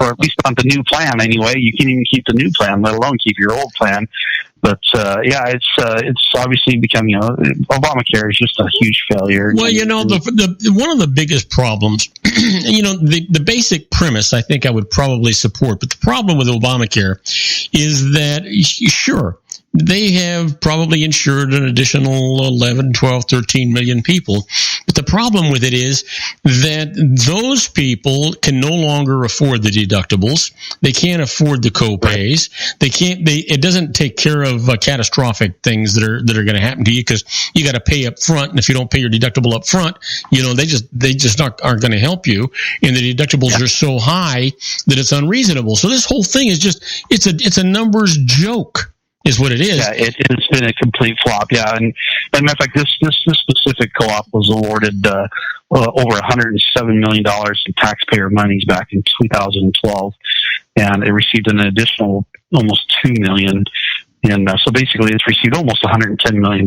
or at least on the new plan anyway. You can't even keep the new plan, let alone keep your old plan. But it's obviously become, Obamacare is just a huge failure. Well, the one of the biggest problems, the basic premise I think I would probably support, but the problem with Obamacare is that, sure, they have probably insured an additional 11, 12, 13 million people. But the problem with it is that those people can no longer afford the deductibles. They can't afford the copays. It doesn't take care of catastrophic things that are going to happen to you, because you got to pay up front. And if you don't pay your deductible up front, they just aren't going to help you. And the deductibles are so high that it's unreasonable. So this whole thing is it's a numbers joke, is what it is. Yeah, it has been a complete flop. Yeah, and matter of fact, this specific co-op was awarded over $107 million in taxpayer monies back in 2012, and it received an additional almost $2 million. And so basically, it's received almost $110 million,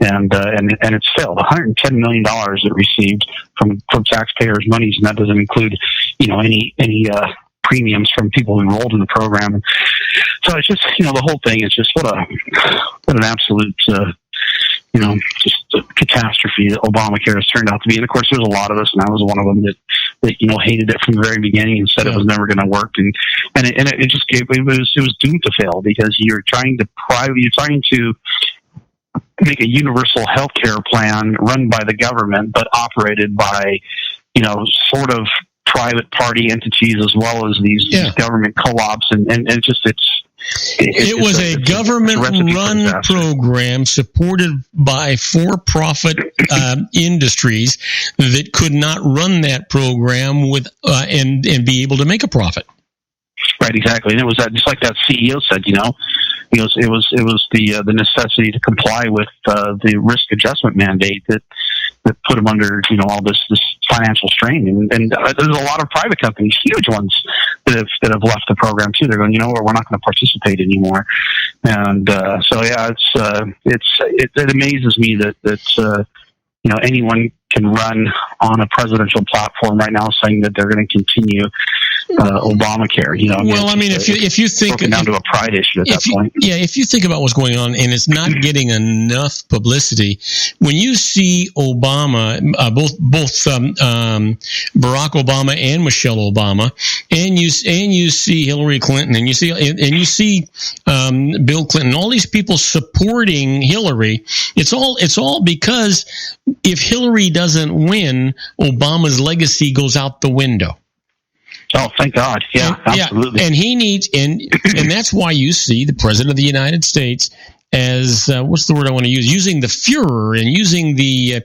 and it's failed. $110 million it received from taxpayers' monies, and that doesn't include any premiums from people who enrolled in the program. So it's just, the whole thing is just what an absolute, just a catastrophe that Obamacare has turned out to be. And of course, there's a lot of us, and I was one of them that hated it from the very beginning and said it was never going to work. And it just it was doomed to fail, because you're trying to make a universal health care plan run by the government, but operated by, sort of private party entities as well as these government co-ops, and it was a government-run program supported by for-profit industries that could not run that program with and be able to make a profit. Right, exactly, and it was just like that CEO said. It was the necessity to comply with the risk adjustment mandate that put them under all this financial strain, and there's a lot of private companies, huge ones, that have left the program too. They're going, we're not going to participate anymore, and so yeah, it amazes me that anyone can run on a presidential platform right now saying that they're going to continue Obamacare. You know, well, I mean, if you think broken down to a pride issue at that point. Yeah, if you think about what's going on and it's not getting enough publicity, when you see Obama, both Barack Obama and Michelle Obama, and you see Hillary Clinton, and you see Bill Clinton, all these people supporting Hillary, it's all because if Hillary doesn't win, Obama's legacy goes out the window. Oh, thank God. Yeah, absolutely. Yeah. And he needs, and that's why you see the President of the United States as, what's the word I want to use? Using the furor and using the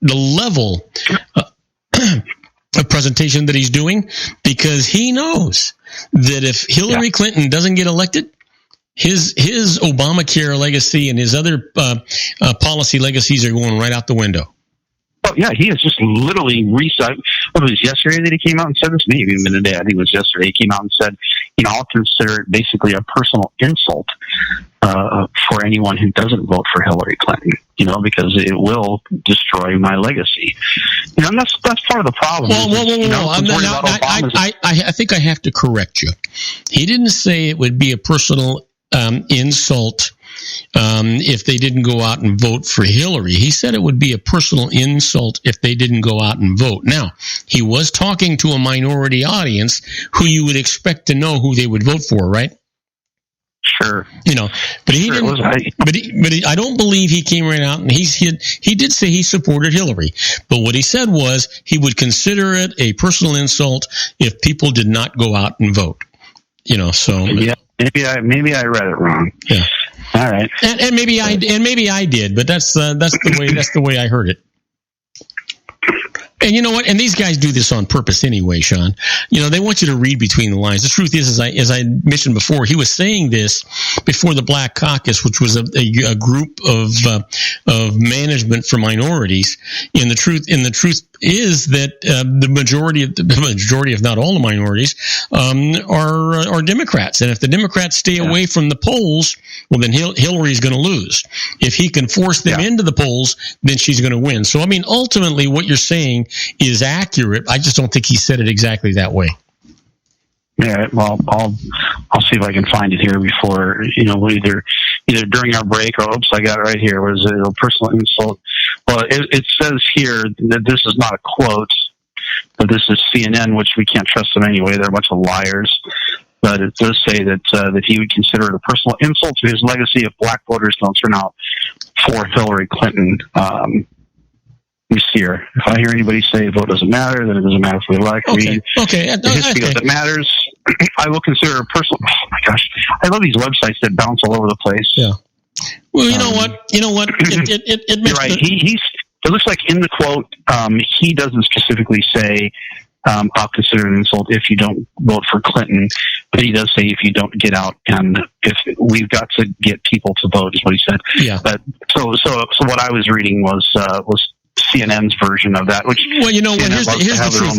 level of presentation that he's doing, because he knows that if Hillary Clinton doesn't get elected, his Obamacare legacy and his other policy legacies are going right out the window. Oh, yeah, he has just literally what was it, yesterday that he came out and said this? Maybe even today. I think it was yesterday. He came out and said, you know, I'll consider it basically a personal insult for anyone who doesn't vote for Hillary Clinton, you know, because it will destroy my legacy. You know, and that's part of the problem. I think I have to correct you. He didn't say it would be a personal insult if they didn't go out and vote for Hillary. He said it would be a personal insult if they didn't go out and vote. Now, he was talking to a minority audience who you would expect to know who they would vote for, right? Sure. You know, but he didn't. But I don't believe he came right out and he did say he supported Hillary. But what he said was he would consider it a personal insult if people did not go out and vote. You know, so yeah, maybe I read it wrong. Yeah. All right. And maybe I did, but that's the way I heard it. And you know what? And these guys do this on purpose anyway, Sean. You know, they want you to read between the lines. The truth is, as I mentioned before, he was saying this before the Black Caucus, which was a group of management for minorities. And the truth is that the majority, if not all the minorities, are Democrats. And if the Democrats stay away from the polls, well, then Hillary's going to lose. If he can force them into the polls, then she's going to win. So, I mean, ultimately, what you're saying is accurate. I just don't think he said it exactly that way. Yeah, well, I'll see if I can find it here before, you know, either during our break or, oops, I got it right here. Was it a personal insult? Well, it says here that this is not a quote, but this is CNN, which we can't trust them anyway. They're a bunch of liars. But it does say that he would consider it a personal insult to his legacy if black voters don't turn out for Hillary Clinton. Let me see here. If I hear anybody say vote doesn't matter, then it doesn't matter if we elect. Okay. The history that matters. I will consider a personal. Oh my gosh, I love these websites that bounce all over the place. Yeah. Well, you know what? It makes you're right. It looks like in the quote, he doesn't specifically say, I'll consider an insult if you don't vote for Clinton, but he does say if you don't get out, and if we've got to get people to vote, is what he said. Yeah. But so what I was reading was CNN's version of that, which, well, you know what, here's the truth.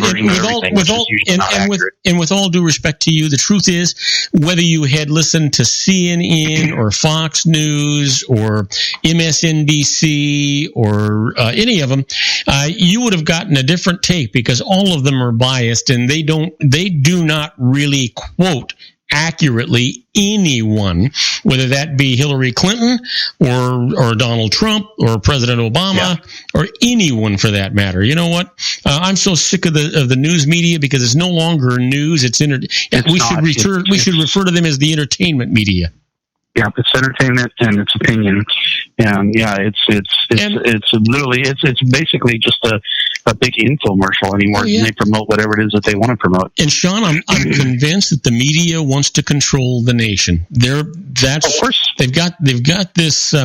With all due respect to you, the truth is, whether you had listened to CNN or Fox News or MSNBC or any of them, you would have gotten a different take, because all of them are biased and they do not really quote accurately anyone, whether that be Hillary Clinton or Donald Trump or President Obama or anyone for that matter. You know what? I'm so sick of the news media, because it's no longer news. We should refer to them as the entertainment media. Yeah, it's entertainment and it's opinion, and it's literally it's basically just a big infomercial anymore. And they promote whatever it is that they want to promote. And Sean, I'm convinced that the media wants to control the nation. Of course, they've got this.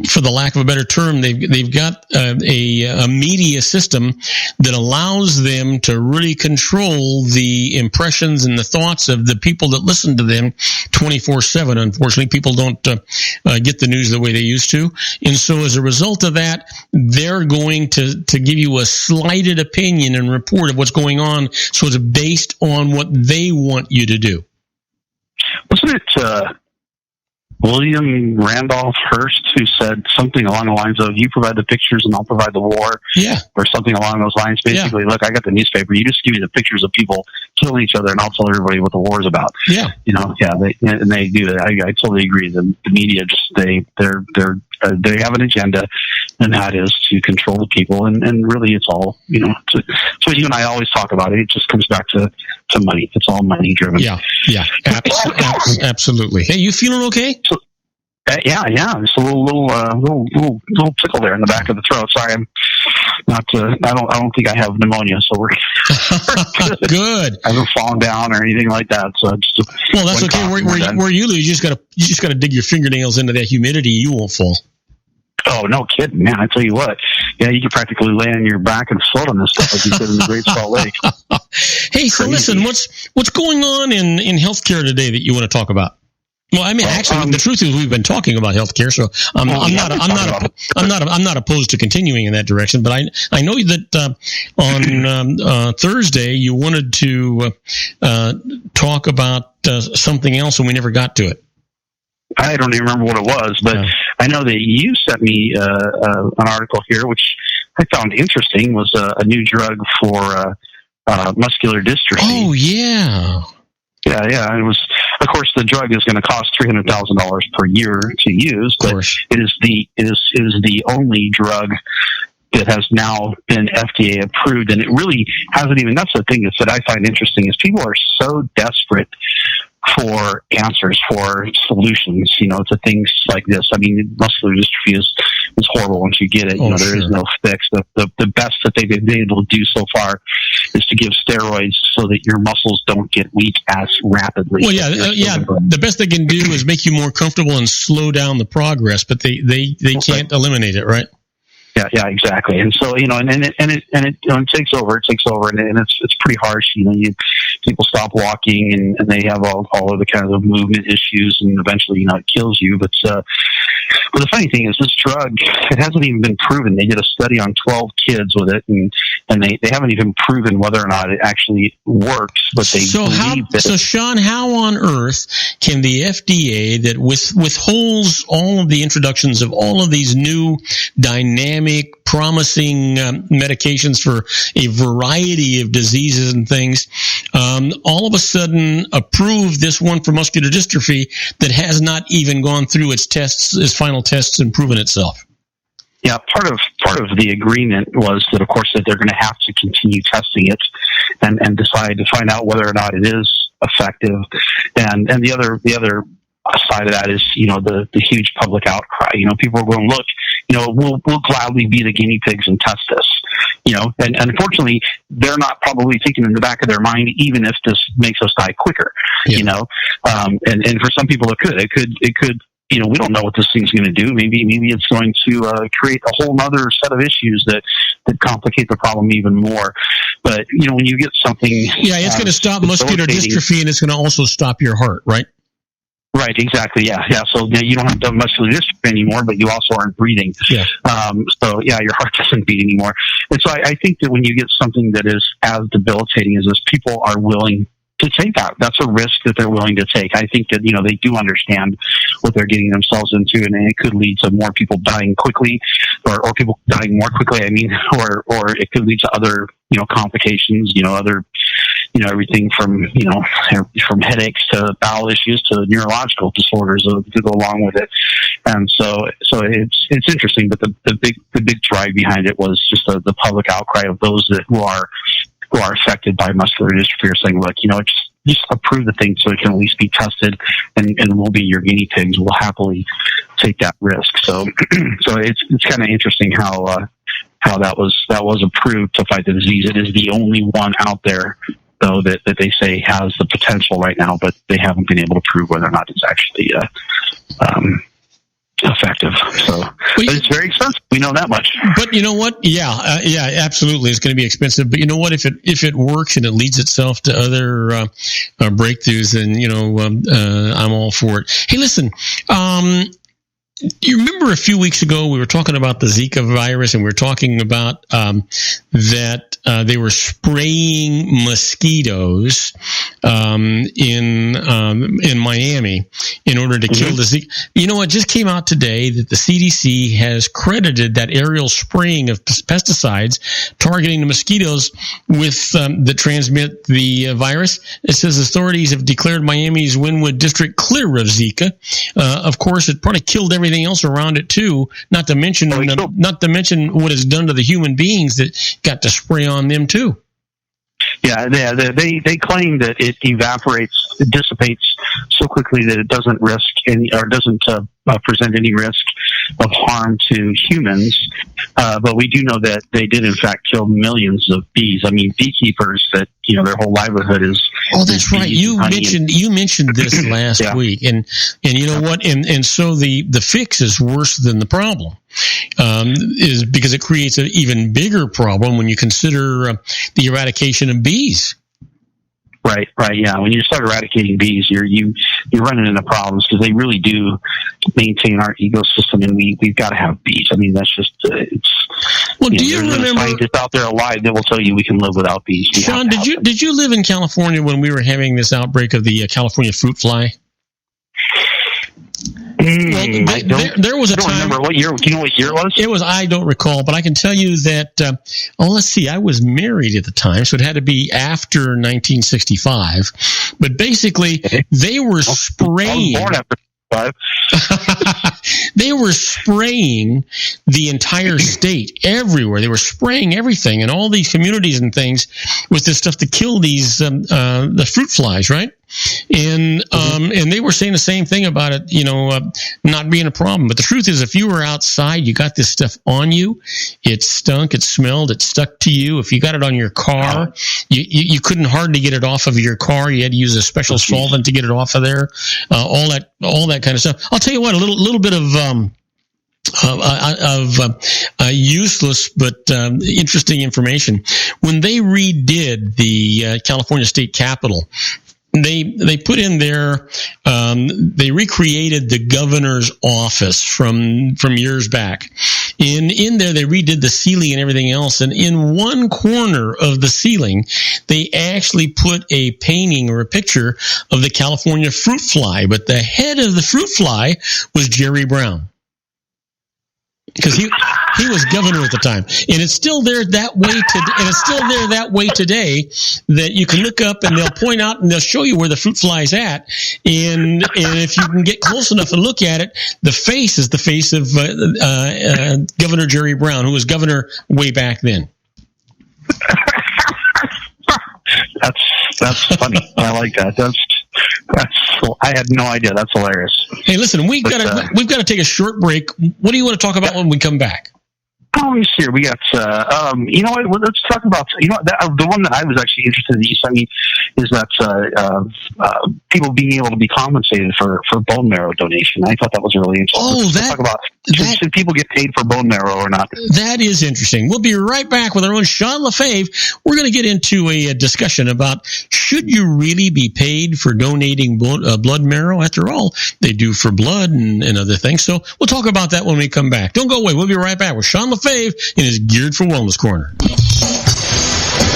For the lack of a better term, they've got a media system that allows them to really control the impressions and the thoughts of the people that listen to them 24/7. Unfortunately, people don't get the news the way they used to, and so as a result of that, they're going to give you a slighted opinion and report of what's going on. So it's based on what they want you to do. Wasn't it? William Randolph Hearst, who said something along the lines of, you provide the pictures and I'll provide the war, or something along those lines. Basically, look, I got the newspaper. You just give me the pictures of people killing each other and I'll tell everybody what the war is about. They do that. I totally agree. The media they have an agenda, and that is to control the people. And really, it's all, so you and I always talk about it. It just comes back to money. It's all money driven. Yeah, absolutely. Hey, you feeling okay? So, yeah. Just a little tickle there in the back of the throat. Sorry, I'm not. I don't think I have pneumonia, so we're good. I haven't fallen down or anything like that. So just that's okay. Where you live, you just gotta dig your fingernails into that humidity. You won't fall. Oh, no kidding, man! I tell you what, you could practically lay on your back and float on this stuff like you did in the Great Salt Lake. Hey, so listen, what's going on in healthcare today that you want to talk about? Well, I mean, actually, the truth is we've been talking about healthcare, so I'm not opposed to continuing in that direction. But I know that on Thursday you wanted to talk about something else, and we never got to it. I don't even remember what it was, but I know that you sent me an article here, which I found interesting. Was a new drug for muscular dystrophy. Oh yeah. Yeah. It was, of course, the drug is going to cost $300,000 per year to use, but it is the only drug that has now been FDA approved, and it really hasn't even. That's the thing that I find interesting is people are so desperate for answers, for solutions, to things like this. I mean, muscular dystrophy is horrible once you get it. There is no fix. The best that they've been able to do so far is to give steroids so that your muscles don't get weak as rapidly. Well, the best they can do is make you more comfortable and slow down the progress, but they can't eliminate it, right? Yeah, exactly. And so, and it takes over, and it's pretty harsh. People stop walking and they have all of the kinds of movement issues, and eventually, it kills you. But the funny thing is, this drug, it hasn't even been proven. They did a study on 12 kids with it, and they haven't even proven whether or not it actually works. But they believe that. So, Sean, how on earth can the FDA that withholds all of the introductions of all of these new dynamic, promising medications for a variety of diseases and things, all of a sudden approve this one for muscular dystrophy that has not even gone through its final tests and proven itself? Yeah, part of the agreement was that, of course, that they're going to have to continue testing it and decide to find out whether or not it is effective. And the other side of that is, the huge public outcry. People are going, look, we'll gladly be the guinea pigs and test this. And unfortunately, they're not probably thinking in the back of their mind, even if this makes us die quicker. And for some people, it could. We don't know what this thing's going to do. Maybe it's going to create a whole other set of issues that complicate the problem even more. But when you get something, it's going to stop muscular dystrophy, and it's going to also stop your heart, right? Right, exactly. Yeah. So you don't have to have muscular dystrophy anymore, but you also aren't breathing. Yeah. Your heart doesn't beat anymore. And so I think that when you get something that is as debilitating as this, people are willing to take that. That's a risk that they're willing to take. I think that, they do understand what they're getting themselves into, and it could lead to more people dying quickly, or people dying more quickly, or it could lead to other, complications, everything from headaches to bowel issues to neurological disorders to go along with it. And so it's interesting, but the big drive behind it was just the public outcry of those who are affected by muscular dystrophy are saying, look, just approve the thing so it can at least be tested, and we'll be your guinea pigs. We'll happily take that risk. So it's kind of interesting how that was approved to fight the disease. It is the only one out there, though, that they say has the potential right now, but they haven't been able to prove whether or not it's actually effective. But it's very expensive. We know that much. But you know what? Yeah, absolutely. It's going to be expensive. But you know what? If it works and it leads itself to other breakthroughs, then I'm all for it. Hey, listen. you remember a few weeks ago we were talking about the Zika virus, and we were talking about that they were spraying mosquitoes in Miami in order to kill the Zika. You know, it just came out today that the CDC has credited that aerial spraying of pesticides targeting the mosquitoes with that transmit the virus. It says authorities have declared Miami's Wynwood district clear of Zika. Of course, it probably killed everything else around it too. Not to mention what it's done to the human beings that got to spray on them too. Yeah, they claim that it dissipates so quickly that it doesn't present any risk of harm to humans. But we do know that they did in fact kill millions of bees. I mean, beekeepers that their whole livelihood is. Oh, that's right. You mentioned this last week, and you know what? And so the fix is worse than the problem. Is because it creates an even bigger problem when you consider the eradication of bees. Right, yeah. When you start eradicating bees, you're running into problems because they really do maintain our ecosystem, and we've got to have bees. I mean, that's just it's. Well, do you remember scientists out there alive that will tell you we can live without bees? Sean, did you live in California when we were having this outbreak of the California fruit fly? There was a time. I don't remember what year. Do you know what year it was? It was. I don't recall, but I can tell you that. Let's see. I was married at the time, so it had to be after 1965. But basically, they were spraying. I was born after 65. They were spraying the entire state, everywhere. They were spraying everything in all these communities and things with this stuff to kill these the fruit flies, right? And they were saying the same thing about it, not being a problem. But the truth is, if you were outside, you got this stuff on you, it stunk, it smelled, it stuck to you. If you got it on your car, you couldn't hardly get it off of your car. You had to use a special solvent to get it off of there. All that kind of stuff. I'll tell you what, a little bit of useless but interesting information. When they redid the California State Capitol, they put in there, they recreated the governor's office from years back. In there, they redid the ceiling and everything else. And in one corner of the ceiling, they actually put a painting or a picture of the California fruit fly. But the head of the fruit fly was Jerry Brown. Because he was governor at the time, and it's still there that way today. That you can look up and they'll point out and they'll show you where the fruit fly is at, and if you can get close enough and look at it, the face is the face of Governor Jerry Brown, who was governor way back then. That's funny. I like that. I had no idea. That's hilarious. Hey, listen, we've got to take a short break. What do you want to talk about when we come back? Oh, let me see here. We got, you know what, let's talk about, the one that I was actually interested in, is that people being able to be compensated for bone marrow donation. I thought that was really interesting. Talk about, should people get paid for bone marrow or not? That is interesting. We'll be right back with our own Sean LaFave. We're going to get into a discussion about should you really be paid for donating blood marrow? After all, they do for blood and other things. So we'll talk about that when we come back. Don't go away. We'll be right back with Sean LaFave in his Geared for Wellness Corner.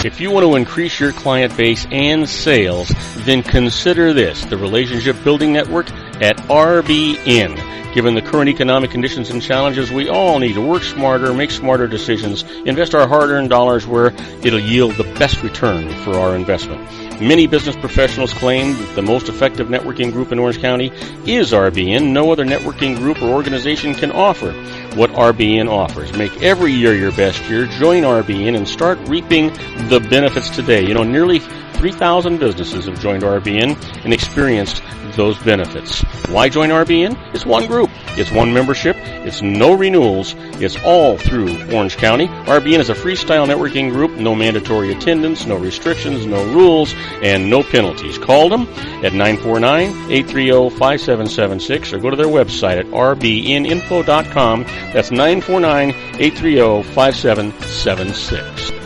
If you want to increase your client base and sales, then consider this, the Relationship Building Network at RBN. Given the current economic conditions and challenges, we all need to work smarter, make smarter decisions, invest our hard-earned dollars where it'll yield the best return for our investment. Many business professionals claim that the most effective networking group in Orange County is RBN. No other networking group or organization can offer what RBN offers. Make every year your best year. Join RBN and start reaping the benefits today. Nearly 3,000 businesses have joined RBN and experienced those benefits. Why join RBN? It's one group. It's one membership. It's no renewals. It's all through Orange County. RBN is a freestyle networking group. No mandatory attendance, no restrictions, no rules, and no penalties. Call them at 949-830-5776 or go to their website at rbninfo.com. That's 949-830-5776.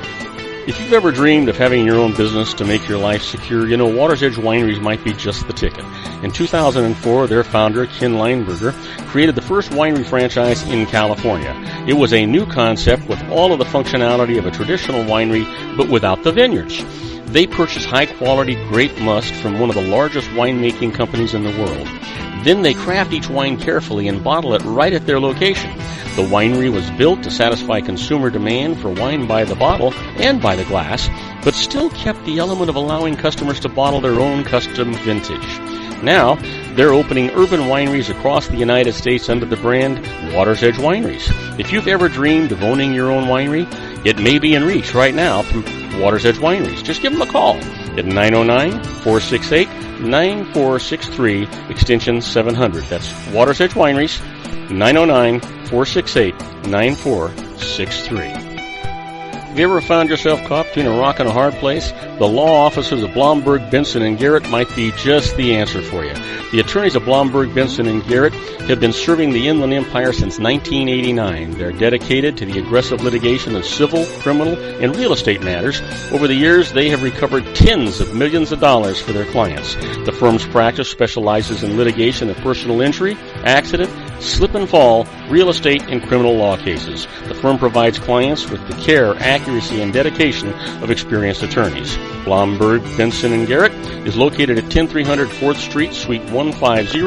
If you've ever dreamed of having your own business to make your life secure, you know Water's Edge Wineries might be just the ticket. In 2004, their founder, Ken Lineberger, created the first winery franchise in California. It was a new concept with all of the functionality of a traditional winery, but without the vineyards. They purchase high-quality grape must from one of the largest winemaking companies in the world. Then they craft each wine carefully and bottle it right at their location. The winery was built to satisfy consumer demand for wine by the bottle and by the glass, but still kept the element of allowing customers to bottle their own custom vintage. Now, they're opening urban wineries across the United States under the brand Water's Edge Wineries. If you've ever dreamed of owning your own winery, it may be in reach right now through Water's Edge Wineries. Just give them a call at 909-468-9463, extension 700. That's Water's Edge Wineries, 909-468-9463. Have you ever found yourself caught between a rock and a hard place? The law offices of Blomberg, Benson, and Garrett might be just the answer for you. The attorneys of Blomberg, Benson, and Garrett have been serving the Inland Empire since 1989. They're dedicated to the aggressive litigation of civil, criminal, and real estate matters. Over the years, they have recovered tens of millions of dollars for their clients. The firm's practice specializes in litigation of personal injury, accident, slip and fall, real estate, and criminal law cases. The firm provides clients with the care, accuracy, and dedication of experienced attorneys. Blomberg, Benson, and Garrett is located at 10300 4th Street, Suite 150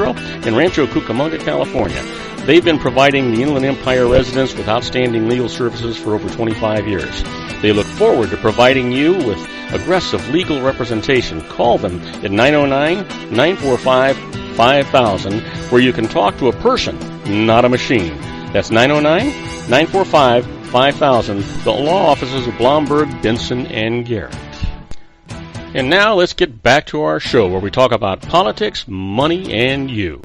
in Rancho Cucamonga, California. They've been providing the Inland Empire residents with outstanding legal services for over 25 years. They look forward to providing you with aggressive legal representation. Call them at 909-945-5000, where you can talk to a person, not a machine. That's 909-945-5000, the law offices of Blomberg, Benson, and Garrett. And now let's get back to our show where we talk about politics, money, and you.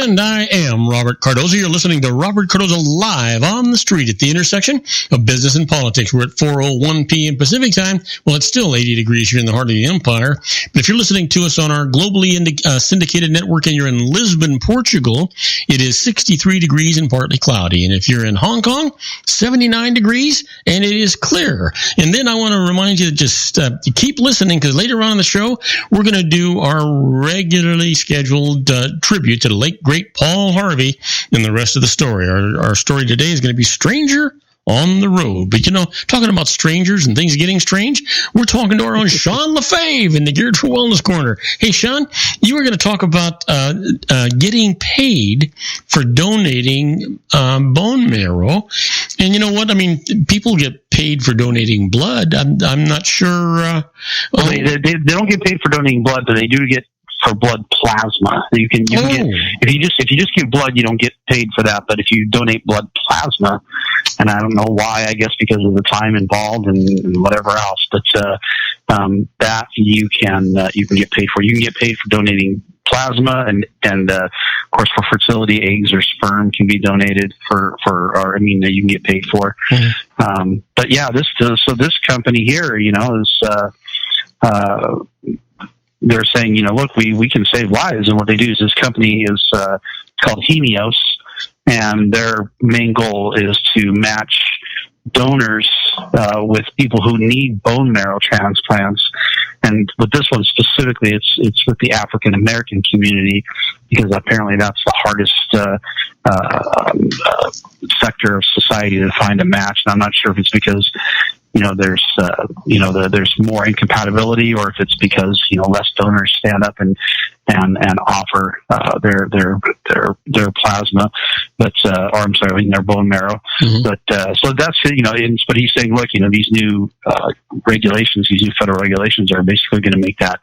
And I am Robert Cardoza. You're listening to Robert Cardoza live on the street at the intersection of business and politics. We're at 4:01 p.m. Pacific time. Well, it's still 80 degrees here in the heart of the empire. But if you're listening to us on our globally syndicated network and you're in Lisbon, Portugal, it is 63 degrees and partly cloudy. And if you're in Hong Kong, 79 degrees and it is clear. And then I want to remind you to just keep listening, because later on in the show, we're going to do our regularly scheduled tribute to the late great Paul Harvey and the rest of the story. Our story today is going to be Stranger on the Road. But, you know, talking about strangers and things getting strange, we're talking to our own Sean LaFave in the Geared for Wellness Corner. Hey, Sean, you were going to talk about getting paid for donating bone marrow. And you know what? I mean, people get paid for donating blood. I'm not sure. Well, they don't get paid for donating blood, but they do get for blood plasma. You can get, if you just give blood, you don't get paid for that. But if you donate blood plasma, and I don't know why, I guess because of the time involved and whatever else, but that you can get paid for. You can get paid for donating plasma, and of course for fertility, eggs or sperm can be donated you can get paid for. Mm-hmm. But yeah, this company here, you know, is they're saying, you know, look, we can save lives. And what they do is this company is called Hemios, and their main goal is to match donors with people who need bone marrow transplants. And with this one specifically, it's with the African American community, because apparently that's the hardest sector of society to find a match. And I'm not sure if it's because, you know, there's more incompatibility, or if it's because, you know, less donors stand up and offer their plasma, but their bone marrow. Mm-hmm. But so that's, you know, but he's saying, look, you know, these new regulations, these new federal regulations are basically going to make that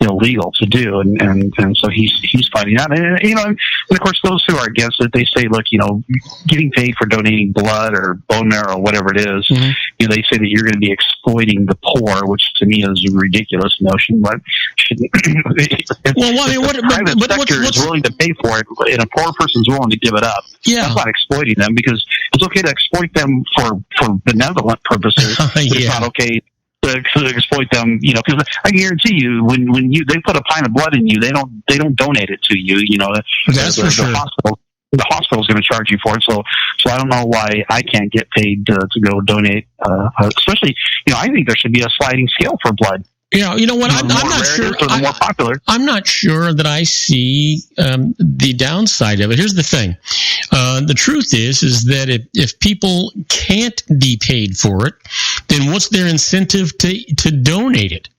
illegal to do, and so he's fighting that. And you know, and of course, those who are against it, they say, look, you know, getting paid for donating blood or bone marrow, whatever it is, mm-hmm. you know, they say that you're going to be exploiting the poor, which to me is a ridiculous notion. But private sector is willing to pay for it, and a poor person's willing to give it up. Yeah, that's not exploiting them, because it's okay to exploit them for benevolent purposes. It's not okay to exploit them, you know, because I guarantee you, when they put a pint of blood in you, they don't donate it to you. You know, that's for sure. Hospital, the hospital's going to charge you for it. So I don't know why I can't get paid to go donate. Especially, I think there should be a sliding scale for blood. You know what? I'm not sure. The more popular. I'm not sure that I see the downside of it. Here's the thing: the truth is that if people can't be paid for it, then what's their incentive to donate it?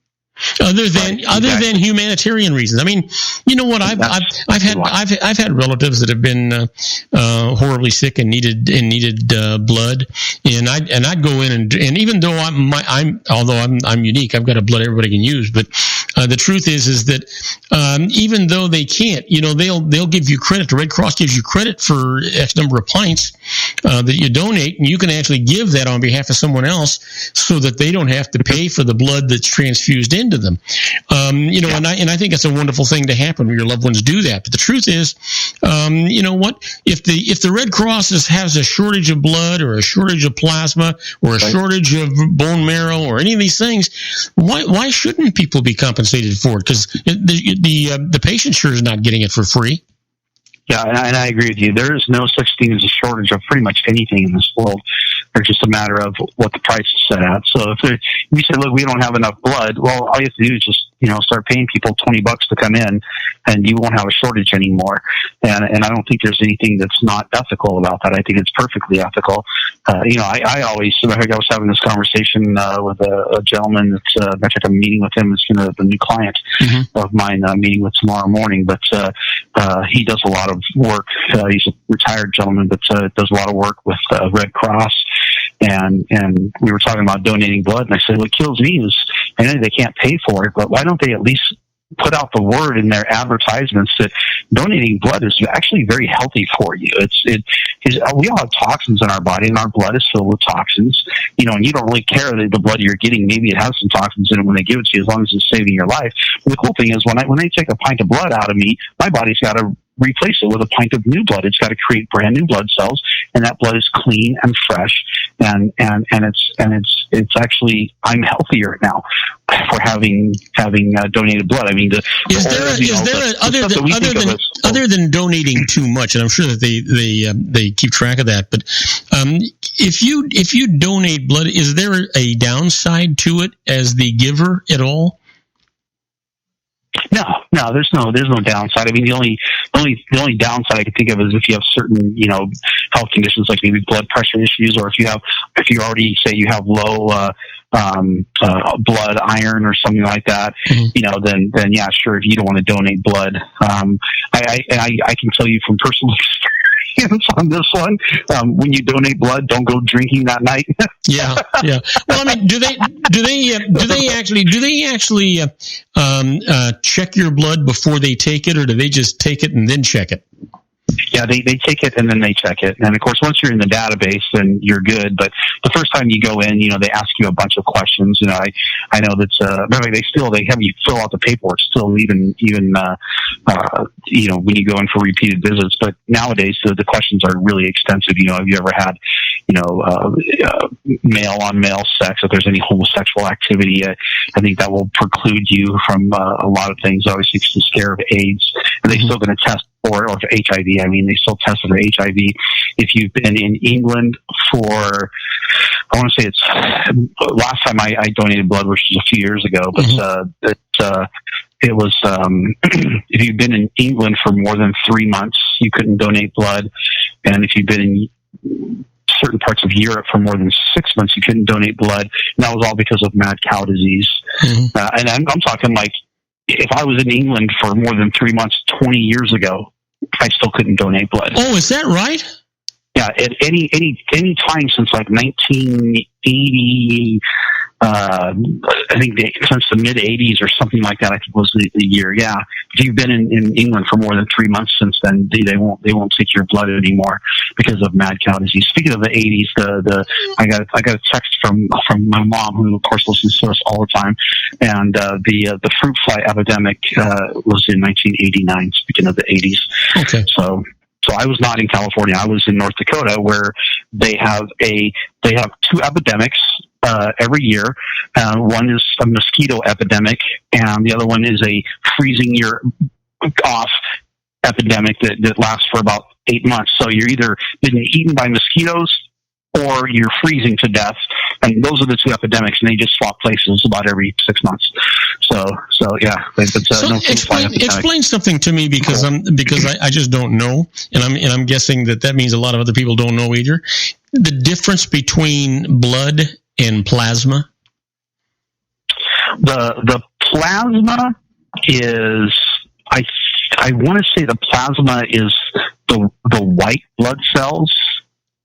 Other than humanitarian reasons. I mean, you know what? I've had relatives that have been horribly sick and needed blood, and I'd go in and even though I'm unique, I've got a blood everybody can use, but the truth is that even though they can't, they'll give you credit. The Red Cross gives you credit for X number of pints that you donate, and you can actually give that on behalf of someone else so that they don't have to pay for the blood that's transfused into them. And I think it's a wonderful thing to happen when your loved ones do that. But the truth is, if the Red Cross has a shortage of blood or a shortage of plasma or a shortage of bone marrow or any of these things, why shouldn't people be compensated for it? Because the patient sure is not getting it for free. Yeah, and I agree with you. There is no such thing as a shortage of pretty much anything in this world. It's just a matter of what the price is set at. So if you say, look, we don't have enough blood, well, all you have to do is just, start paying people $20 to come in, and you won't have a shortage anymore. And I don't think there's anything that's not ethical about that. I think it's perfectly ethical. I always, I was having this conversation with a gentleman that's, in fact, I'm meeting with him. It's going to the new client of mine I'm meeting with tomorrow morning, but he does a lot of work. He's a retired gentleman, but does a lot of work with Red Cross. And we were talking about donating blood, and I said, what kills me is, I know they can't pay for it, but why don't they at least put out the word in their advertisements that donating blood is actually very healthy for you. We all have toxins in our body, and our blood is filled with toxins. And you don't really care that the blood you're getting, maybe it has some toxins in it when they give it to you, as long as it's saving your life. But the cool thing is when they take a pint of blood out of me, my body's got to replace it with a pint of new blood. It's got to create brand new blood cells, and that blood is clean and fresh, and it's actually, I'm healthier now for having donated blood. I mean, other than donating too much, and I'm sure that they keep track of that, but if you donate blood, is there a downside to it as the giver at all? No, there's no downside. I mean, the only downside I can think of is if you have certain, health conditions like maybe blood pressure issues, or if you already say you have low blood iron or something like that, then yeah, sure, if you don't want to donate blood, I can tell you from personal experience on this one, when you donate blood, don't go drinking that night. Yeah. Well, I mean, do they actually check your blood before they take it, or do they just take it and then check it? Yeah, they take it and then they check it. And of course, once you're in the database, then you're good. But the first time you go in, they ask you a bunch of questions. I know that they have you fill out the paperwork still, even when you go in for repeated visits. But nowadays, the questions are really extensive. Have you ever had, male on male sex? If there's any homosexual activity, I think that will preclude you from a lot of things. Obviously, it's the scare of AIDS, and they're still going to test or for HIV. I mean, they still test for HIV. If you've been in England for, I want to say it's last time I donated blood, which was a few years ago, but it was if you've been in England for more than 3 months, you couldn't donate blood, and if you've been in certain parts of Europe for more than 6 months, you couldn't donate blood, and that was all because of mad cow disease. And I'm talking like, if I was in England for more than 3 months 20 years ago, I still couldn't donate blood. Oh, is that right? Yeah, at any time since like 1980, I think since the mid 80s or something like that, I think was the year. Yeah, if you've been in England for more than 3 months since then, they won't take your blood anymore because of mad cow disease. Speaking of the 80s, I got a text from my mom, who of course listens to us all the time, and the fruit fly epidemic was in 1989. Speaking of the 80s, okay, so I was not in California. I was in North Dakota, where they have two epidemics every year. One is a mosquito epidemic, and the other one is a freezing your off epidemic that lasts for about 8 months. So you're either been eaten by mosquitoes or you're freezing to death. And those are the two epidemics, and they just swap places about every 6 months. So yeah. So explain something to me, because I just don't know, and I'm guessing that means a lot of other people don't know either. The difference between blood and plasma. The plasma is, I want to say the plasma is the white blood cells,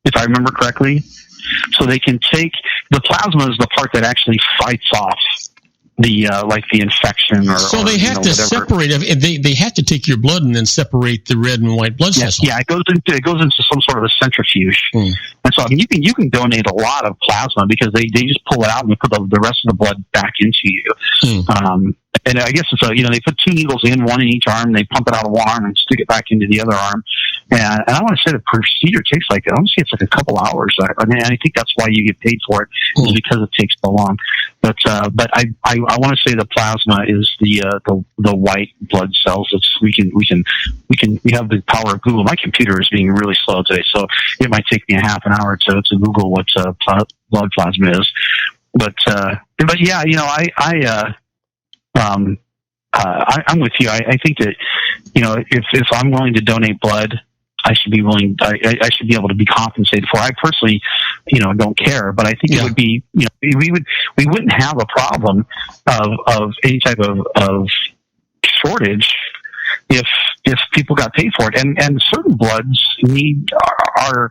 if I remember correctly. So they can take, the plasma is the part that actually fights off the like the infection or so they have to separate. They have to take your blood and then separate the red and white blood cells. Yeah, it goes into some sort of a centrifuge. And so I mean, you can donate a lot of plasma because they just pull it out and put the rest of the blood back into you. And I guess it's they put 2 needles in, one in each arm. They pump it out of one arm and stick it back into the other arm. And I want to say the procedure takes I want to say it's like a couple hours. I think that's why you get paid for it, is because it takes so long. But I want to say the plasma is the white blood cells. We have the power of Google. My computer is being really slow today, so it might take me a half an hour to Google what blood plasma is. But yeah, I'm with you. I think that if I'm willing to donate blood, I should be willing. I should be able to be compensated for. I personally, don't care, but I think it would be, we wouldn't have a problem of any type of shortage if people got paid for it. And certain bloods are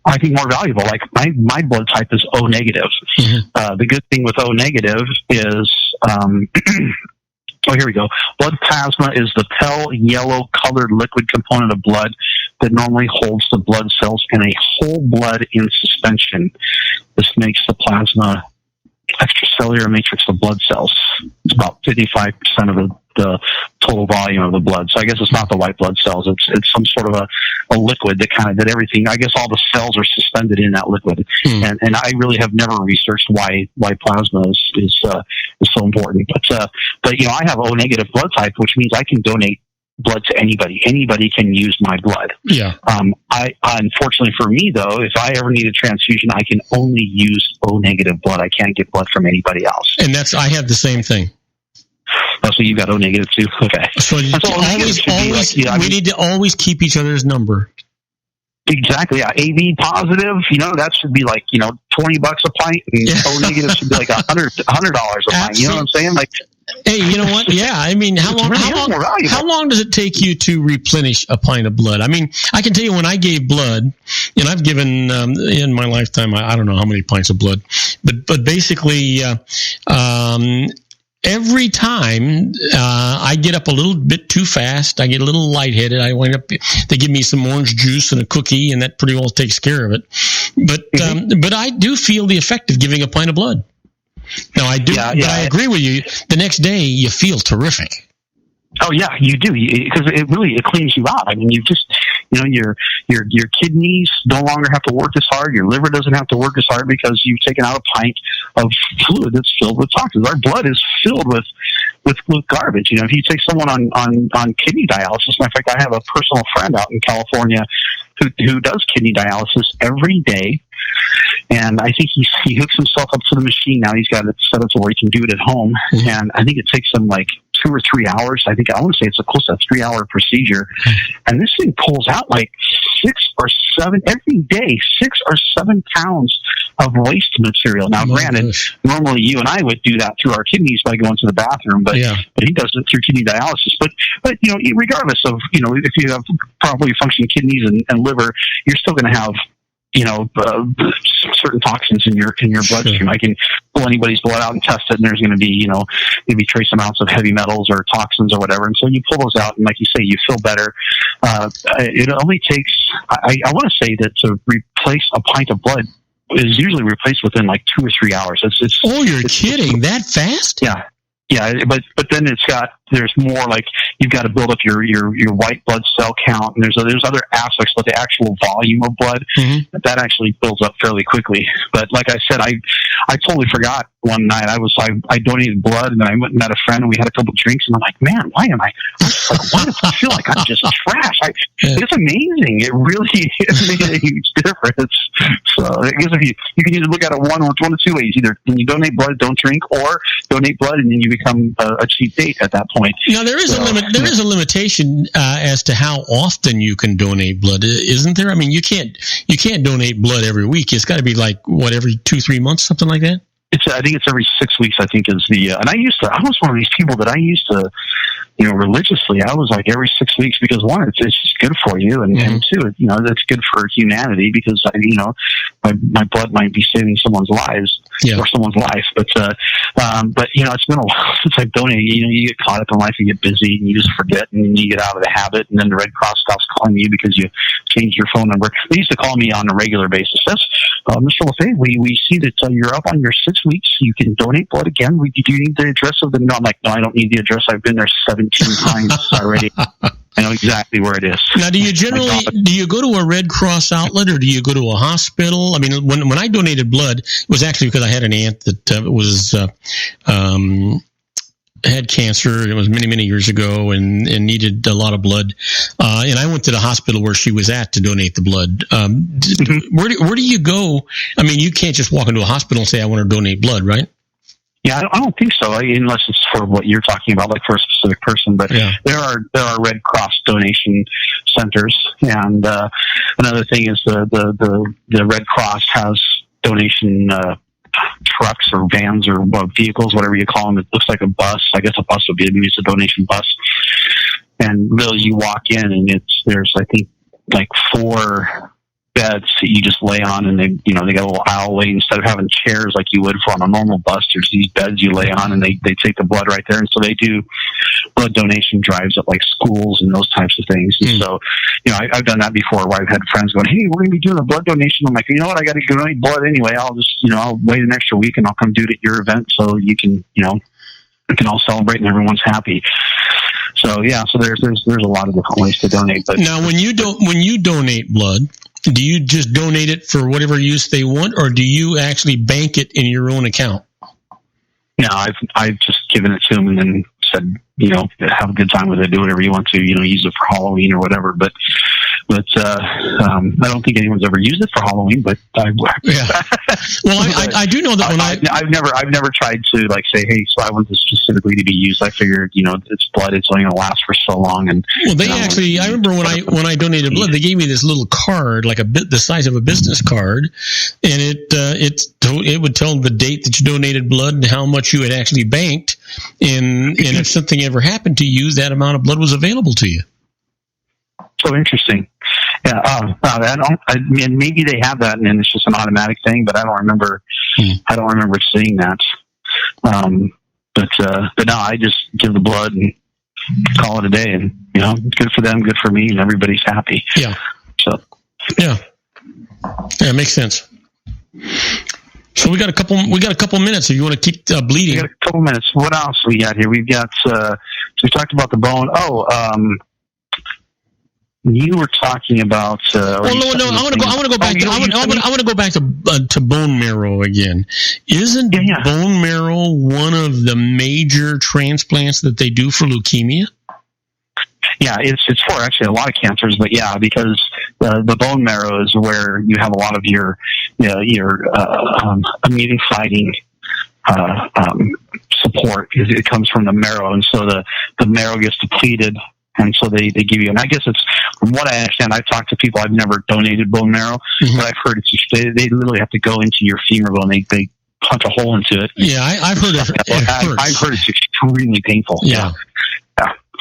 I think more valuable. Like my blood type is O negative. The good thing with O negative is oh, here we go. Blood plasma is the pale yellow colored liquid component of blood that normally holds the blood cells in a whole blood in suspension. This makes the plasma extracellular matrix of blood cells. It's about 55% of the total volume of the blood. So I guess it's not the white blood cells. It's some sort of a liquid that everything, I guess all the cells are suspended in that liquid. And I really have never researched why plasma is so important. But I have O negative blood type, which means I can donate blood to anybody. Anybody can use my blood. Yeah. Unfortunately for me, though, if I ever need a transfusion, I can only use O negative blood. I can't get blood from anybody else. And I have the same thing. Oh, so you got O negative too? Okay. So we need to always keep each other's number. Exactly. Yeah. AB positive, that should be like, $20 a pint, and O negative should be like $100 a pint. You know what I'm saying? Like, hey, you know what? Yeah, I mean, how long does it take you to replenish a pint of blood? I mean, I can tell you when I gave blood, and I've given in my lifetime, I don't know how many pints of blood, but basically, every time I get up a little bit too fast, I get a little lightheaded. I wind up. They give me some orange juice and a cookie, and that pretty well takes care of it. But I do feel the effect of giving a pint of blood. No, I do. Yeah, but I agree with you. The next day, you feel terrific. Oh yeah, you do, because it cleans you out. I mean, you just your kidneys no longer have to work as hard. Your liver doesn't have to work as hard because you've taken out a pint of fluid that's filled with toxins. Our blood is filled with garbage. If you take someone on kidney dialysis, matter of fact, I have a personal friend out in California who does kidney dialysis every day. And I think he hooks himself up to the machine now. He's got it set up to where he can do it at home. And I think it takes him like 2 or 3 hours. I want to say it's close to a 3-hour procedure. And this thing pulls out like 6 or 7 every day, 6 or 7 pounds of waste material. Now, granted, normally you and I would do that through our kidneys by going to the bathroom, but he does it through kidney dialysis. But regardless of, if you have properly functioning kidneys and liver, you're still going to have certain toxins in your bloodstream. I can pull anybody's blood out and test it, and there's going to be, maybe trace amounts of heavy metals or toxins or whatever. And so you pull those out, and like you say, you feel better. It only takes, I want to say that to replace a pint of blood is usually replaced within like 2 or 3 hours. You're kidding? That fast? Yeah. Yeah, but then there's more like you've got to build up your white blood cell count, and there's other aspects, but the actual volume of blood, that actually builds up fairly quickly. But like I said, I totally forgot one night. I donated blood, and then I went and met a friend, and we had a couple drinks, and I'm like, man, why do I feel like I'm just trash? It's amazing. It really made a huge difference. So I guess if you can either look at it one of two ways: either when you donate blood, don't drink, or donate blood, and then you become a cheap date at that point. Now there is a limitation as to how often you can donate blood, isn't there? I mean, you can't donate blood every week. It's got to be like every 2-3 months, something like that. I think it's every 6 weeks. I think is the and I was one of these people that I used to, religiously. I was like every 6 weeks because one, it's just good for you, and two, it's good for humanity because my blood might be saving someone's lives or someone's life. But it's been a while since I've donated. You get caught up in life, you get busy, and you just forget, and then you get out of the habit, and then the Red Cross stops calling you because you changed your phone number. They used to call me on a regular basis. That's Mr. LaFave, we see that you're up on your 6 weeks. You can donate blood again. Do you need the address of the? No, I'm like, no, I don't need the address. I've been there 17 times already. I know exactly where it is. Now, do you go to a Red Cross outlet or do you go to a hospital? I mean, when I donated blood, it was actually because I had an aunt that had cancer. It was many, many years ago and needed a lot of blood. And I went to the hospital where she was at to donate the blood. Where do you go? I mean, you can't just walk into a hospital and say, I want to donate blood, right? Yeah, I don't think so, unless it's for what you're talking about, like for a specific person. But there are Red Cross donation centers, and another thing is the Red Cross has donation trucks or vans or vehicles, whatever you call them. It looks like a bus. I guess a bus would be a donation bus. And really, you walk in, and there's I think like 4 beds that you just lay on, and they got a little aisleway. Instead of having chairs like you would on a normal bus, there's these beds you lay on, and they take the blood right there. And so they do blood donation drives at like schools and those types of things. And so, I've done that before where I've had friends going, hey, we're going to be doing a blood donation. I'm like, you know what? I got to donate blood anyway. I'll just, I'll wait an extra week and I'll come do it at your event so you can, we can all celebrate and everyone's happy. So so there's a lot of different ways to donate. But now, when you donate blood, do you just donate it for whatever use they want, or do you actually bank it in your own account? No, I've just given it to them and then said, have a good time with it, do whatever you want to, use it for Halloween or whatever. But I don't think anyone's ever used it for Halloween. But well, I do know that I've never tried to like say, hey, so I want this specifically to be used. I figured, it's blood; it's only going to last for so long. And they actually, I remember when I donated blood, they gave me this little card, like the size of a business card, and it would tell the date that you donated blood and how much you had actually banked, and if something ever happened to you, that amount of blood was available to you. So interesting. Yeah. I mean, maybe they have that, and it's just an automatic thing. But I don't remember. I don't remember seeing that. But no, I just give the blood and call it a day, and good for them, good for me, and everybody's happy. Yeah. So. Yeah. Yeah, it makes sense. So we got a couple minutes. If you want to keep bleeding, we got a couple minutes. What else we got here? We've got. So we talked about the bone. You were talking about. No. I want to go back. I want to go back to bone marrow again. Isn't bone marrow one of the major transplants that they do for leukemia? Yeah, it's for actually a lot of cancers, but because the bone marrow is where you have a lot of your immune fighting support. It comes from the marrow, and so the marrow gets depleted. And so they give you, and I guess it's, from what I understand, I've talked to people, I've never donated bone marrow, but I've heard they literally have to go into your femur bone, they punch a hole into it. Yeah, I've heard of it. I've heard it's extremely painful. Yeah.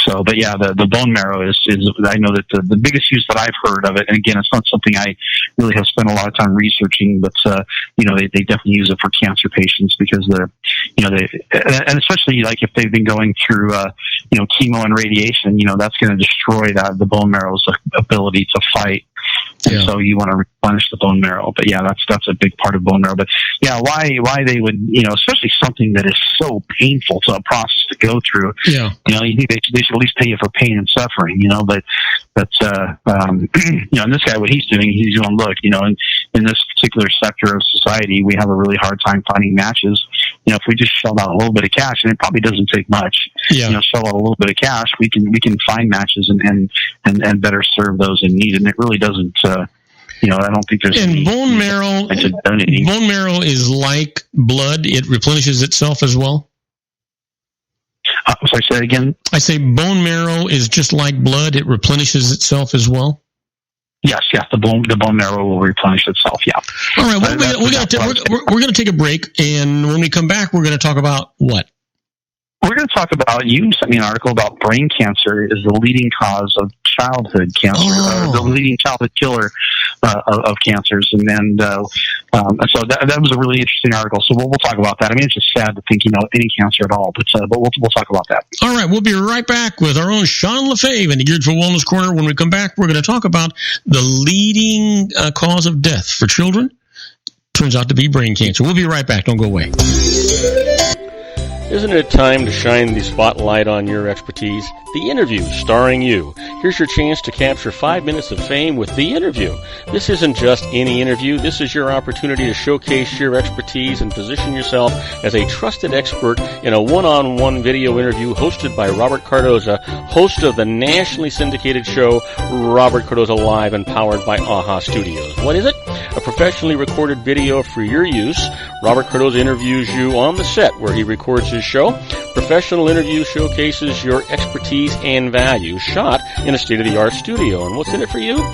So, but the bone marrow is I know that the biggest use that I've heard of it, and again, it's not something I really have spent a lot of time researching, but they definitely use it for cancer patients because and especially like if they've been going through chemo and radiation, that's going to destroy the bone marrow's ability to fight. And so you want to replenish the bone marrow. But that's a big part of bone marrow. But why they would, especially something that is so painful to process. to go through. Yeah. You think they should at least pay you for pain and suffering, but and this guy, what he's doing, he's going, look, in this particular sector of society, we have a really hard time finding matches. If we just shell out a little bit of cash, and it probably doesn't take much, shell out a little bit of cash, we can find matches and better serve those in need. And it really doesn't, I don't think there's and bone marrow is like blood. It replenishes itself as well. So I say it again. I say bone marrow is just like blood. It replenishes itself as well. Yes. The bone marrow will replenish itself. Yeah. All right. We're going to take a break, and when we come back, we're going to talk about what? We're going to talk about, you sent me an article about brain cancer is the leading cause of childhood cancer, the leading childhood killer of cancers. And so that was a really interesting article. So we'll talk about that. I mean, it's just sad to think, any cancer at all, but we'll talk about that. All right. We'll be right back with our own Sean LaFave in the Geared for Wellness Corner. When we come back, we're going to talk about the leading cause of death for children. Turns out to be brain cancer. We'll be right back. Don't go away. Isn't it time to shine the spotlight on your expertise? The Interview, starring you. Here's your chance to capture 5 minutes of fame with The Interview. This isn't just any interview. This is your opportunity to showcase your expertise and position yourself as a trusted expert in a one-on-one video interview hosted by Robert Cardoza, host of the nationally syndicated show Robert Cardoza Live and powered by AHA Studios. What is it? A professionally recorded video for your use. Robert Cardoza interviews you on the set where he records his show. Professional interview showcases your expertise and value, shot in a state-of-the-art studio. And what's in it for you?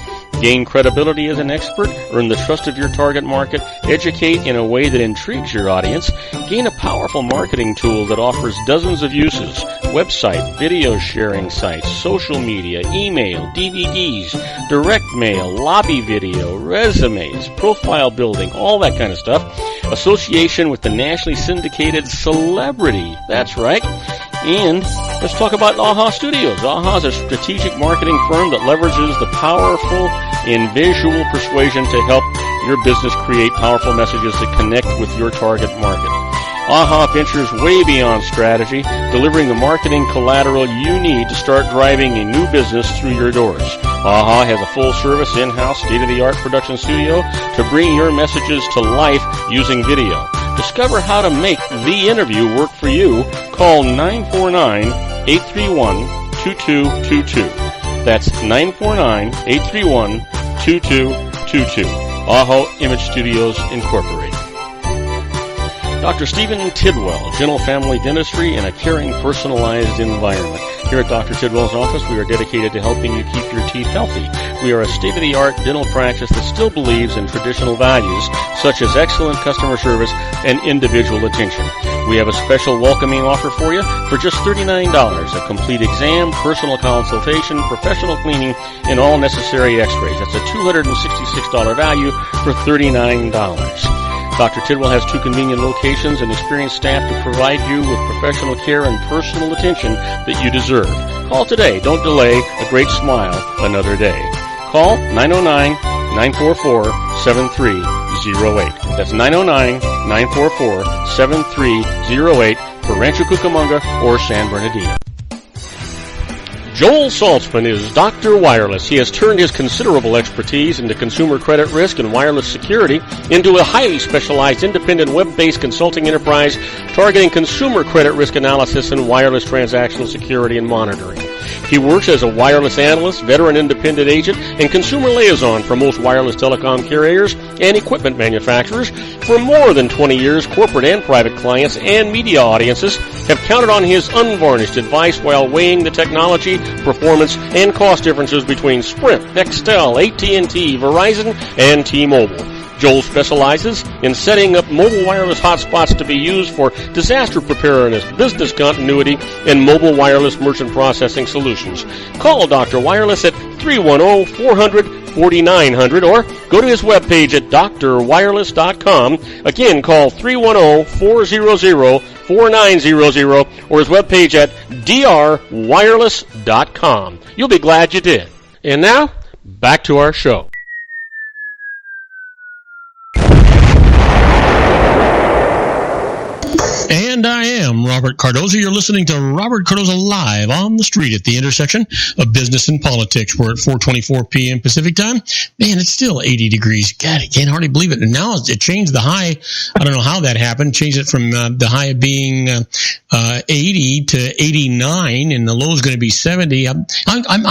Gain credibility as an expert, earn the trust of your target market, educate in a way that intrigues your audience, gain a powerful marketing tool that offers dozens of uses, website, video sharing sites, social media, email, DVDs, direct mail, lobby video, resumes, profile building, all that kind of stuff. Association with the nationally syndicated celebrity. That's right. And let's talk about AHA Studios. AHA is a strategic marketing firm that leverages the powerful and visual persuasion to help your business create powerful messages that connect with your target market. AHA ventures way beyond strategy, delivering the marketing collateral you need to start driving a new business through your doors. AHA has a full-service, in-house, state-of-the-art production studio to bring your messages to life using video. Discover how to make The Interview work for you. Call 949-831-2222. That's 949-831-2222. AHA Image Studios Incorporated. Dr. Stephen Tidwell, Gentle Family Dentistry in a caring, personalized environment. Here at Dr. Tidwell's office, we are dedicated to helping you keep your teeth healthy. We are a state-of-the-art dental practice that still believes in traditional values, such as excellent customer service and individual attention. We have a special welcoming offer for you for just $39, a complete exam, personal consultation, professional cleaning, and all necessary x-rays. That's a $266 value for $39. Dr. Tidwell has 2 convenient locations and experienced staff to provide you with professional care and personal attention that you deserve. Call today. Don't delay. A great smile another day. Call 909-944-7308. That's 909-944-7308 for Rancho Cucamonga or San Bernardino. Joel Saltzman is Dr. Wireless. He has turned his considerable expertise into consumer credit risk and wireless security into a highly specialized independent web-based consulting enterprise targeting consumer credit risk analysis and wireless transactional security and monitoring. He works as a wireless analyst, veteran independent agent, and consumer liaison for most wireless telecom carriers and equipment manufacturers. For more than 20 years, corporate and private clients and media audiences have counted on his unvarnished advice while weighing the technology, performance, and cost differences between Sprint, Nextel, AT&T, Verizon, and T-Mobile. Joel specializes in setting up mobile wireless hotspots to be used for disaster preparedness, business continuity, and mobile wireless merchant processing solutions. Call Dr. Wireless at 310-400-4900 or go to his webpage at drwireless.com. Again, call 310-400-4900 or his webpage at drwireless.com. You'll be glad you did. And now, back to our show. And I am Robert Cardoza. You're listening to Robert Cardoza Live on the street at the intersection of business and politics. We're at 4:24 p.m. Pacific time. Man, it's still 80 degrees. God, I can't hardly believe it. And now it changed the high. I don't know how that happened. Changed it from the high being 80 to 89, and the low is going to be 70. I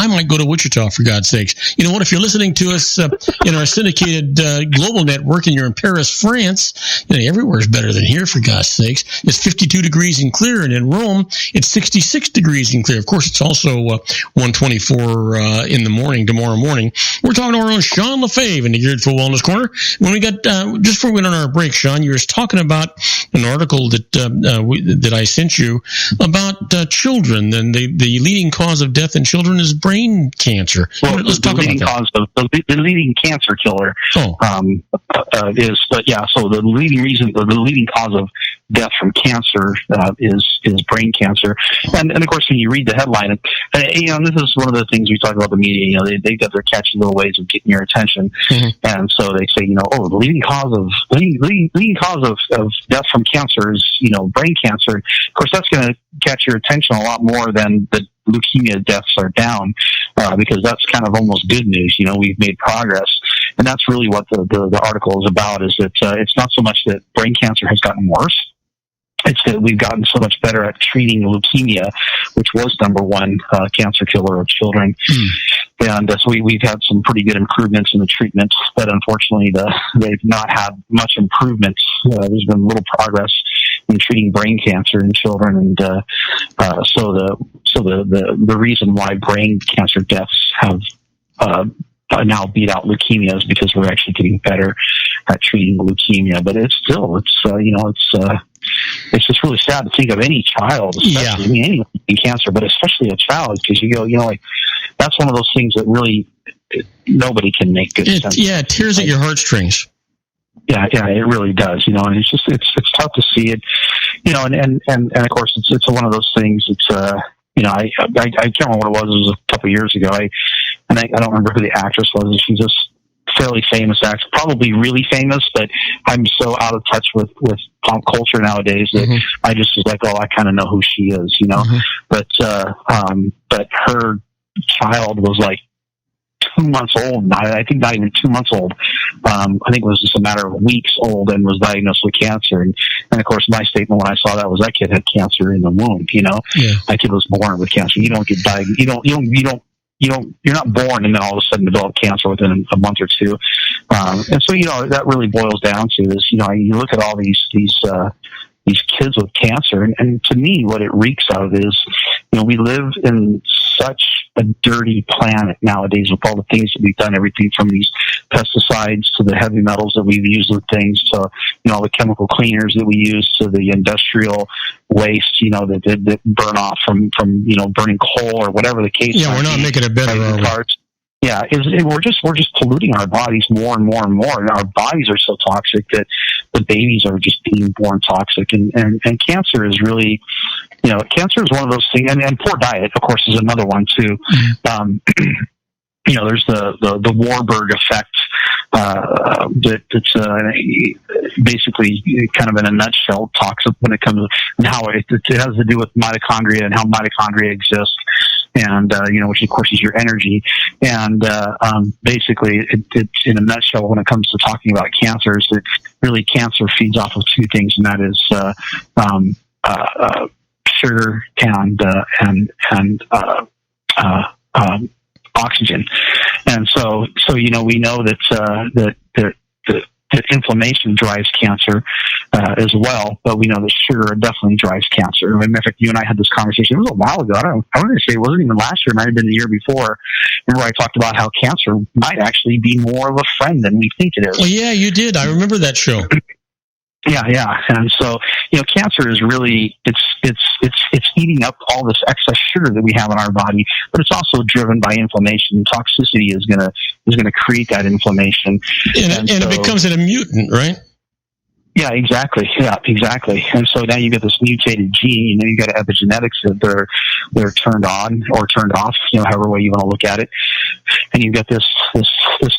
might go to Wichita, for God's sakes. You know what? If you're listening to us in our syndicated global network and you're in Paris, France, everywhere's better than here, for God's sakes. It's 52 degrees and clear, and in Rome, it's 66 degrees and clear. Of course, it's also 1:24 in the morning, tomorrow morning. We're talking to our own Sean LaFave in the Geared for Wellness Corner. When we got, just before we went on our break, Sean, you were talking about an article that I sent you about children, and the leading cause of death in children is brain cancer. Well, let's talk about that. The leading cancer killer so the leading cause of death from cancer is brain cancer, and of course when you read the headline, and this is one of the things we talk about the media. They got their catchy little ways of getting your attention, and so they say the leading cause of death from cancer is brain cancer. Of course, that's going to catch your attention a lot more than the leukemia deaths are down, because that's kind of almost good news. We've made progress, and that's really what the article is about. Is that it's not so much that brain cancer has gotten worse. It's that we've gotten so much better at treating leukemia, which was number one cancer killer of children. And so we've had some pretty good improvements in the treatment, but unfortunately they've not had much improvement. There's been little progress in treating brain cancer in children, and so the reason why brain cancer deaths have now beat out leukemia is because we're actually getting better at treating leukemia. But it's just really sad to think of any child, especially anyone in cancer, but especially a child, because that's one of those things that really nobody can make good sense. Yeah, it tears at your heartstrings. Yeah, it really does. And it's just it's tough to see it. And of course it's one of those things. It's I can't remember what it was. It was a couple of years ago. I don't remember who the actress was. She's just fairly famous actress, probably really famous, but I'm so out of touch with pop culture nowadays that I just was like, I kind of know who she is, But her child was like 2 months old. I think not even 2 months old. I think it was just a matter of weeks old, and was diagnosed with cancer. And of course, my statement when I saw that was that kid had cancer in the womb. That kid was born with cancer. You don't get diagnosed. You're not born and then all of a sudden develop cancer within a month or two. And so, that really boils down to is, you look at all these kids with cancer, and to me, what it reeks of is, we live in such a dirty planet nowadays with all the things that we've done, everything from these pesticides to the heavy metals that we've used with things to, the chemical cleaners that we use to the industrial waste, that burn off from burning coal or whatever the case. Yeah, we're not making it better, are we? Yeah, we're just polluting our bodies more and more and more, and our bodies are so toxic that the babies are just being born toxic, and cancer is really, cancer is one of those things, and poor diet, of course, is another one too. There's the Warburg effect, that's basically kind of in a nutshell talks when it comes to how it has to do with mitochondria and how mitochondria exist. And, which of course is your energy. And, basically it's in a nutshell when it comes to talking about cancers, that really cancer feeds off of two things, and that is, sugar and oxygen. And so, we know that inflammation drives cancer as well, but we know that sugar definitely drives cancer. In fact, you and I had this conversation. It was a while ago. I want to say it wasn't even last year. It might have been the year before, where I talked about how cancer might actually be more of a friend than we think it is. Well, yeah, you did. I remember that show. Yeah. And so, cancer is really, it's eating up all this excess sugar that we have in our body, but it's also driven by inflammation. Toxicity is going to create that inflammation. And it becomes a mutant, right? Yeah, exactly. Yeah, exactly. And so now you get this mutated gene. You got epigenetics that they're turned on or turned off. However way you want to look at it. And you get this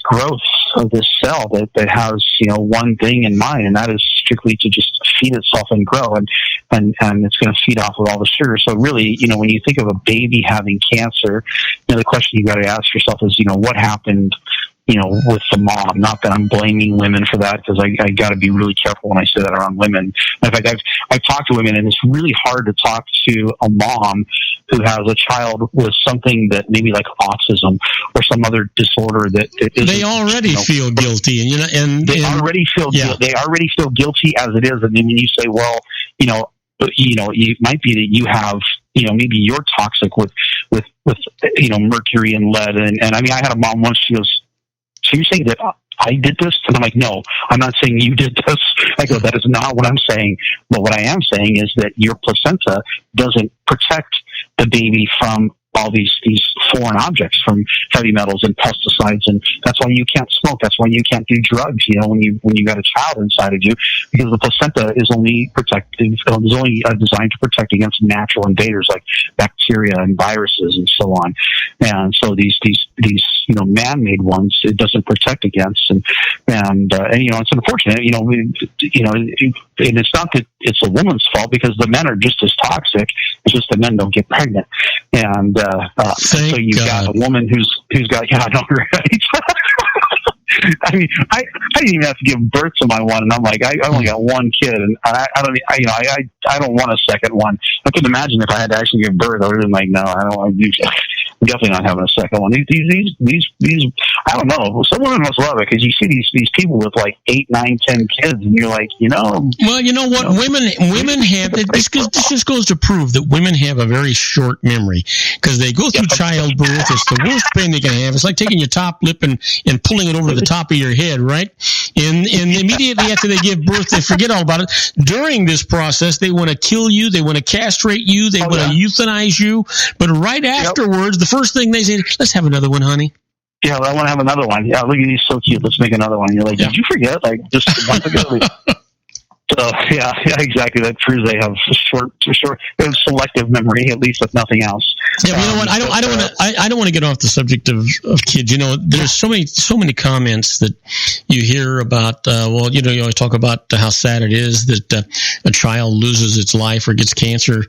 growth of this cell that has one thing in mind, and that is strictly to just feed itself and grow, and it's going to feed off of all the sugar. So really, when you think of a baby having cancer, the question you got to ask yourself is, what happened with the mom? Not that I'm blaming women for that, because I got to be really careful when I say that around women. In fact, I've talked to women, and it's really hard to talk to a mom who has a child with something that maybe like autism or some other disorder that they already feel guilty, and they already feel they already feel guilty as it is. And then when you say, well, it might be that you have, maybe you're toxic with mercury and lead, and I mean, I had a mom once. She goes, "So you're saying that I did this?" And I'm like, "No, I'm not saying you did this." I go, "That is not what I'm saying. But what I am saying is that your placenta doesn't protect the baby from all these foreign objects, from heavy metals and pesticides, and that's why you can't smoke. That's why you can't do drugs. When you got a child inside of you, because the placenta is only protective, is only designed to protect against natural invaders like bacteria and viruses and so on. And so these man-made ones, it doesn't protect against, and it's unfortunate. And it's not that it's a woman's fault, because the men are just as toxic. It's just the men don't get pregnant, and so you've got a woman who's got, I know, right? I mean, I didn't even have to give birth to my one, and I'm like, I only got one kid, and I don't want a second one. I couldn't imagine if I had to actually give birth. I would have been like, no, I don't want to do that. I'm definitely not having a second one. These I don't know. Some women must love it, because you see these people with like 8, 9, 10 kids, and you're like, Well, you know what? Women have this just goes to prove that women have a very short memory, because they go through childbirth. It's the worst pain they can have. It's like taking your top lip and pulling it over the top of your head, right? And immediately after they give birth, they forget all about it. During this process, they want to kill you. They want to castrate you. They want to euthanize you. But right afterwards, the first thing they say, "Let's have another one, honey." Yeah, well, I want to have another one. Yeah, look at these, so cute. Let's make another one. You're like, did you forget? Like, just a month ago. So yeah, exactly. That proves they have selective memory, at least if nothing else. Yeah, but you know what? I don't want to get off the subject of kids. There's so many comments that you hear about. You always talk about how sad it is that a child loses its life or gets cancer.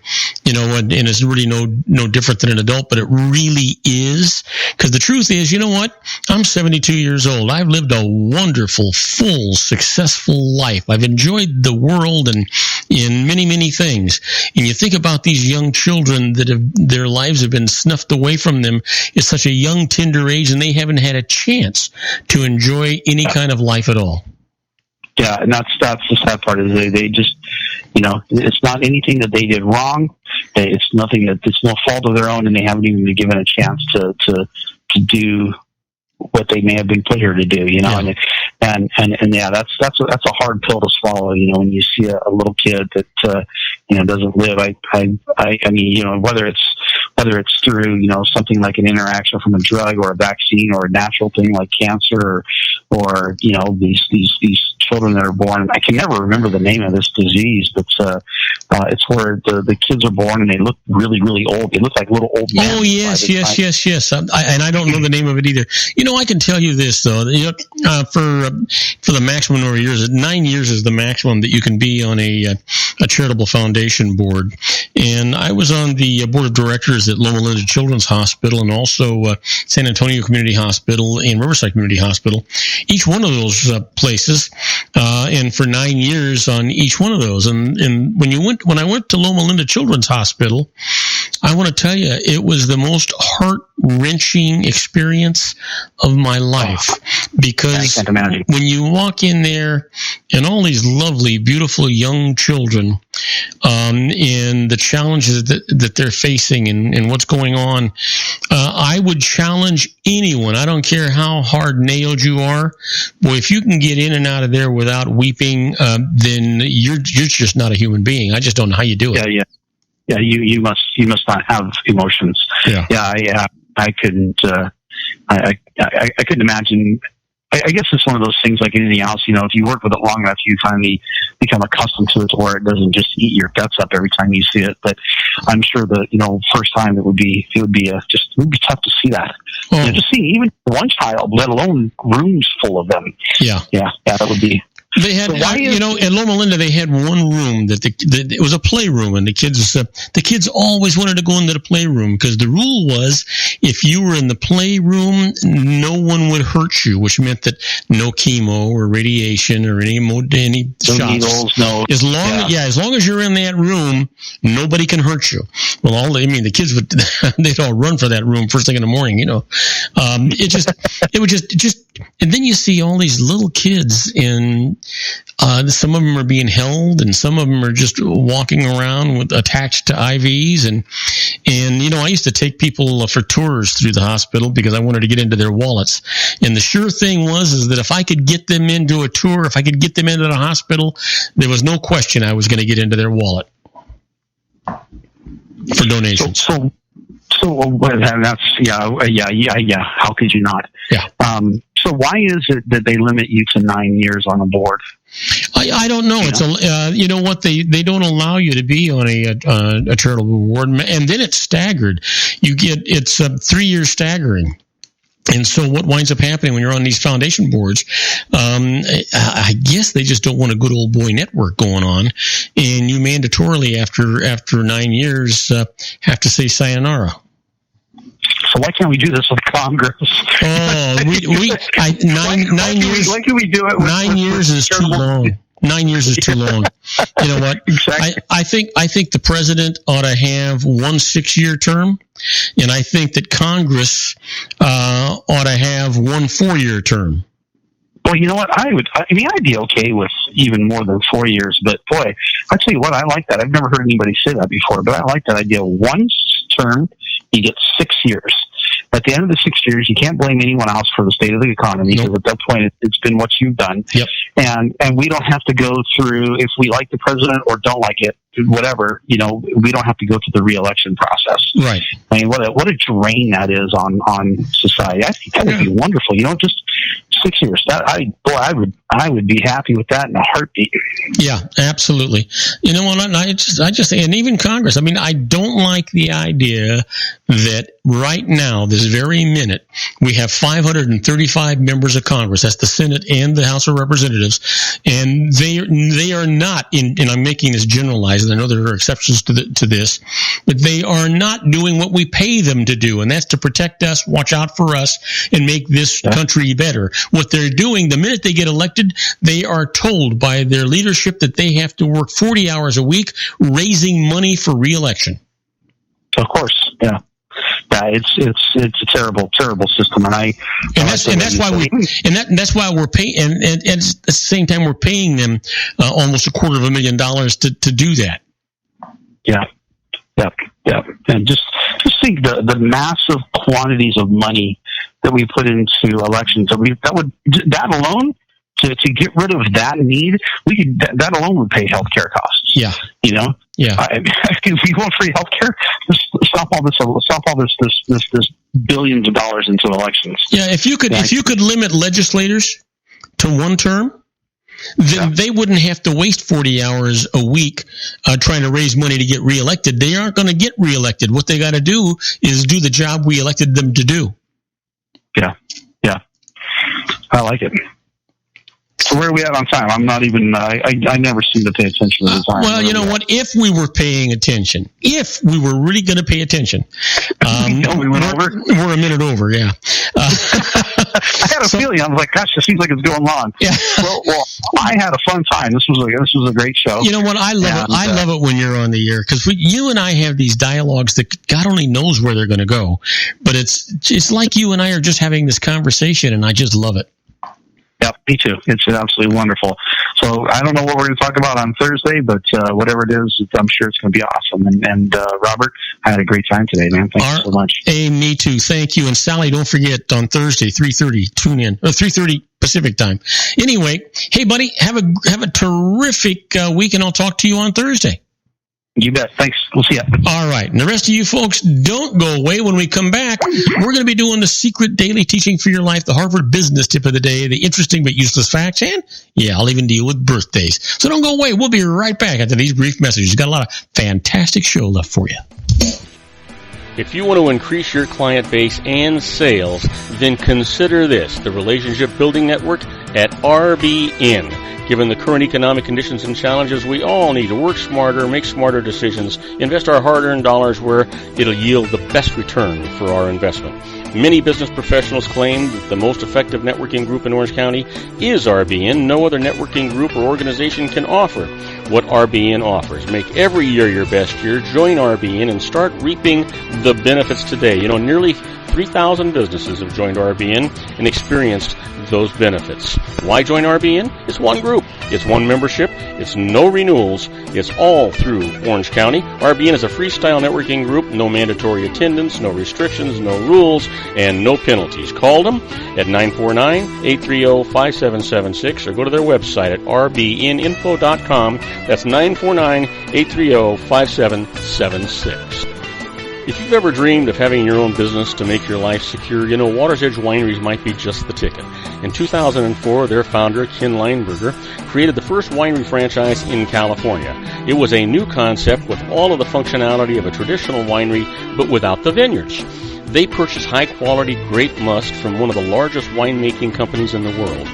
And it's really no different than an adult, but it really is, because the truth is, I'm 72 years old. I've lived a wonderful, full, successful life. I've enjoyed the world and in many, many things. And you think about these young children that their lives have been snuffed away from them at such a young, tender age, and they haven't had a chance to enjoy any kind of life at all. Yeah, and that's the sad part, is they just, it's not anything that they did wrong. It's nothing it's no fault of their own, and they haven't even been given a chance to do what they may have been put here to do, yeah. And yeah, that's a hard pill to swallow, when you see a little kid that doesn't live. I mean, whether it's through something like an interaction from a drug or a vaccine or a natural thing like cancer or these children that are born. I can never remember the name of this disease, but it's where the kids are born and they look really, really old. They look like little old men. Oh, yes. And I don't know the name of it either. I can tell you this, though. For the maximum number of years, 9 years is the maximum that you can be on a charitable foundation board. And I was on the board of directors at Loma Linda Children's Hospital and also San Antonio Community Hospital and Riverside Community Hospital. Each one of those places, and for 9 years on each one of those. And when I went to Loma Linda Children's Hospital, I want to tell you, it was the most heart-wrenching experience of my life, because when you walk in there and all these lovely, beautiful young children, and the challenges that they're facing and what's going on, I would challenge anyone. I don't care how hard-nailed you are. Boy, if you can get in and out of there without weeping, then you're just not a human being. I just don't know how you do it. Yeah. You must not have emotions. Yeah. I couldn't. I couldn't imagine I guess it's one of those things like anything else. You know, if you work with it long enough, you finally become accustomed to it, to where it doesn't just eat your guts up every time you see it. But I'm sure that, you know, first time it would be tough to see that. Oh. You know, just seeing even one child, let alone rooms full of them. Yeah, that would be. They had, you know, in Loma Linda, they had one room that it was a playroom, and the kids always wanted to go into the playroom because the rule was if you were in the playroom, no one would hurt you, which meant that no chemo or radiation or any shots. Needles, no. As long as you're in that room, nobody can hurt you. Well, the kids they'd all run for that room first thing in the morning, you know. It would just, and then you see all these little kids in. Some of them are being held, and some of them are just walking around attached to IVs. And you know, I used to take people for tours through the hospital because I wanted to get into their wallets. And the sure thing is that if I could get them into a tour, if I could get them into the hospital, there was no question I was going to get into their wallet for donations. So that's how could you not? Yeah. So why is it that they limit you to 9 years on a board? I don't know. It's you know what, they don't allow you to be on a charitable board, and then it's staggered. It's 3 year staggering. And so what winds up happening when you're on these foundation boards, I guess they just don't want a good old boy network going on, and you mandatorily after 9 years have to say sayonara. So why can't we do this with Congress? Oh, 9 years. Why can we do it? 9 years is too long. 9 years is too long. You know what? Exactly. I think the president ought to have 1 6-year term, and I think that Congress ought to have 1 4-year term. Well, you know what? I'd be okay with even more than 4 years. But boy, I tell you what, I like that. I've never heard anybody say that before, but I like that idea. 1 term, you get 6 years. At the end of the 6 years, you can't blame anyone else for the state of the economy, because at that point, it's been what you've done. Yep. And we don't have to go through, if we like the president or don't like it, whatever, you know, we don't have to go through the re-election process. Right. I mean, what a drain that is on society. I think that would be wonderful. You know, just 6 years. I would be happy with that in a heartbeat. Yeah, absolutely. You know what? I just, and even Congress. I mean, I don't like the idea that right now, this very minute, we have 535 members of Congress. That's the Senate and the House of Representatives, and they are not in. And I'm making this generalized, and I know there are exceptions to this, but they are not doing what we pay them to do, and that's to protect us, watch out for us, and make this country better. What they're doing, the minute they get elected, they are told by their leadership that they have to work 40 hours a week raising money for re-election. Of course, yeah. Yeah, it's a terrible system, that's why we're paying, and at the same time we're paying them almost $250,000 to do that. Yeah. And just think the massive quantities of money that we put into elections. That alone, to get rid of that need, that alone would pay healthcare costs. Yeah. You know. Yeah. If we want free healthcare, just stop all this billions of dollars into elections. Yeah. If you could limit legislators to 1 term, then they wouldn't have to waste 40 hours a week trying to raise money to get reelected. They aren't going to get reelected. What they got to do is do the job we elected them to do. Yeah. I like it. So where are we at on time? I'm not even, I never seem to pay attention to the time. Well, you know what? If we were paying attention, if we were really going to pay attention, we went over? We're a minute over, yeah. I had a feeling. I was like, gosh, it seems like it's going long. Yeah. Well, I had a fun time. This was a great show. You know what? I love it. I love it when you're on the air, because you and I have these dialogues that God only knows where they're going to go. But it's like you and I are just having this conversation, and I just love it. Yeah, me too. It's absolutely wonderful. So I don't know what we're going to talk about on Thursday, but whatever it is, I'm sure it's going to be awesome. And Robert, I had a great time today, man. Thanks so much. Hey, me too. Thank you. And Sally, don't forget on Thursday, 3:30, tune in. 3:30 Pacific time. Anyway, hey, buddy, have a terrific week, and I'll talk to you on Thursday. You bet. Thanks. We'll see you. All right. And the rest of you folks, don't go away. When we come back, we're going to be doing the secret daily teaching for your life, the Harvard business tip of the day, the interesting but useless facts, and, yeah, I'll even deal with birthdays. So don't go away. We'll be right back after these brief messages. We've got a lot of fantastic show left for you. If you want to increase your client base and sales, then consider this, the Relationship Building Network at RBN. Given the current economic conditions and challenges, we all need to work smarter, make smarter decisions, invest our hard-earned dollars where it'll yield the best return for our investment. Many business professionals claim that the most effective networking group in Orange County is RBN. No other networking group or organization can offer what RBN offers. Make every year your best year. Join RBN and start reaping the benefits today. You know, nearly 3,000 businesses have joined RBN and experienced those benefits. Why join RBN? It's one group. It's one membership. It's no renewals. It's all through Orange County. RBN is a freestyle networking group. No mandatory attendance, no restrictions, no rules, and no penalties. Call them at 949-830-5776 or go to their website at rbninfo.com. That's 949-830-5776. If you've ever dreamed of having your own business to make your life secure, you know Water's Edge Wineries might be just the ticket. In 2004, their founder, Ken Lineberger, created the first winery franchise in California. It was a new concept with all of the functionality of a traditional winery, but without the vineyards. They purchased high-quality grape must from one of the largest winemaking companies in the world.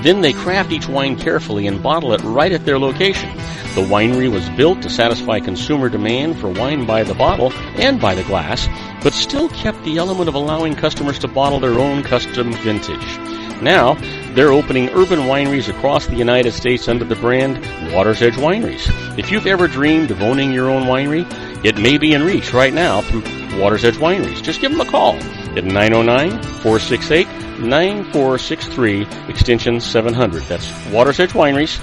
Then they craft each wine carefully and bottle it right at their location. The winery was built to satisfy consumer demand for wine by the bottle and by the glass, but still kept the element of allowing customers to bottle their own custom vintage. Now, they're opening urban wineries across the United States under the brand Water's Edge Wineries. If you've ever dreamed of owning your own winery, it may be in reach right now through Water's Edge Wineries. Just give them a call at 909-468-9463, extension 700. That's Water's Edge Wineries,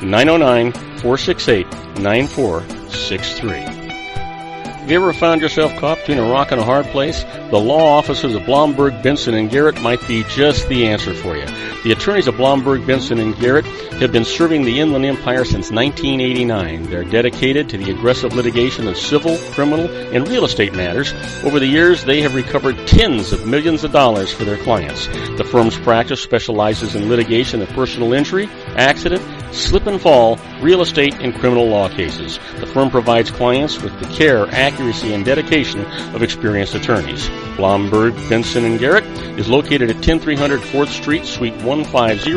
909-468-9463. Have you ever found yourself caught between a rock and a hard place? The law offices of Blomberg, Benson, and Garrett might be just the answer for you. The attorneys of Blomberg, Benson, and Garrett have been serving the Inland Empire since 1989. They're dedicated to the aggressive litigation of civil, criminal, and real estate matters. Over the years, they have recovered tens of millions of dollars for their clients. The firm's practice specializes in litigation of personal injury, accident, slip and fall, real estate, and criminal law cases. The firm provides clients with the care, accuracy, and dedication of experienced attorneys. Blomberg, Benson, and Garrett is located at 10300 4th Street, Suite 150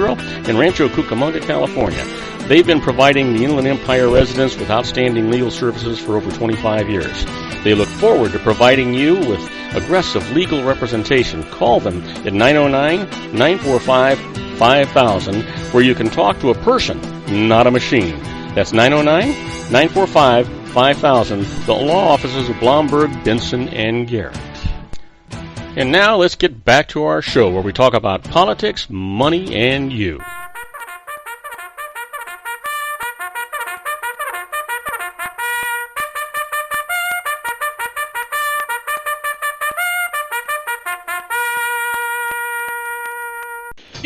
in Rancho Cucamonga, California. They've been providing the Inland Empire residents with outstanding legal services for over 25 years. They look forward to providing you with aggressive legal representation. Call them at 909-945-5000, where you can talk to a person, not a machine. That's 909-945-5000, the law offices of Blomberg, Benson, and Garrett. And now let's get back to our show where we talk about politics, money, and you.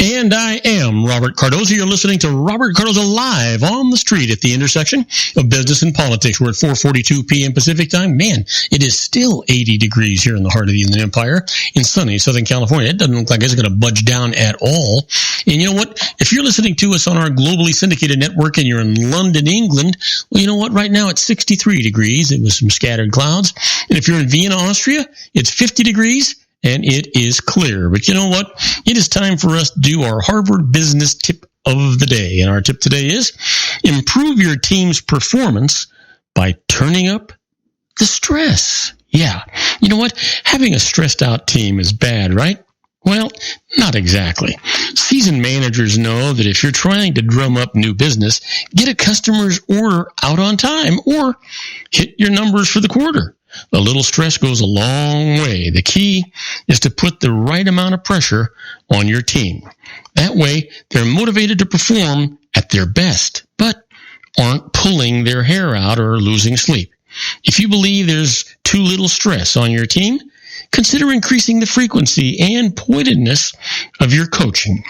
And I am Robert Cardoza. You're listening to Robert Cardoza Live on the Street at the intersection of business and politics. We're at 4:42 p.m. Pacific time. Man, it is still 80 degrees here in the heart of the Inland Empire in sunny Southern California. It doesn't look like it's going to budge down at all. And you know what? If you're listening to us on our globally syndicated network and you're in London, England, well, you know what? Right now it's 63 degrees. It was some scattered clouds. And if you're in Vienna, Austria, it's 50 degrees. And it is clear. But you know what? It is time for us to do our Harvard business tip of the day. And our tip today is improve your team's performance by turning up the stress. Yeah. You know what? Having a stressed out team is bad, right? Well, not exactly. Seasoned managers know that if you're trying to drum up new business, get a customer's order out on time or hit your numbers for the quarter. A little stress goes a long way. The key is to put the right amount of pressure on your team. That way, they're motivated to perform at their best, but aren't pulling their hair out or losing sleep. If you believe there's too little stress on your team, consider increasing the frequency and pointedness of your coaching.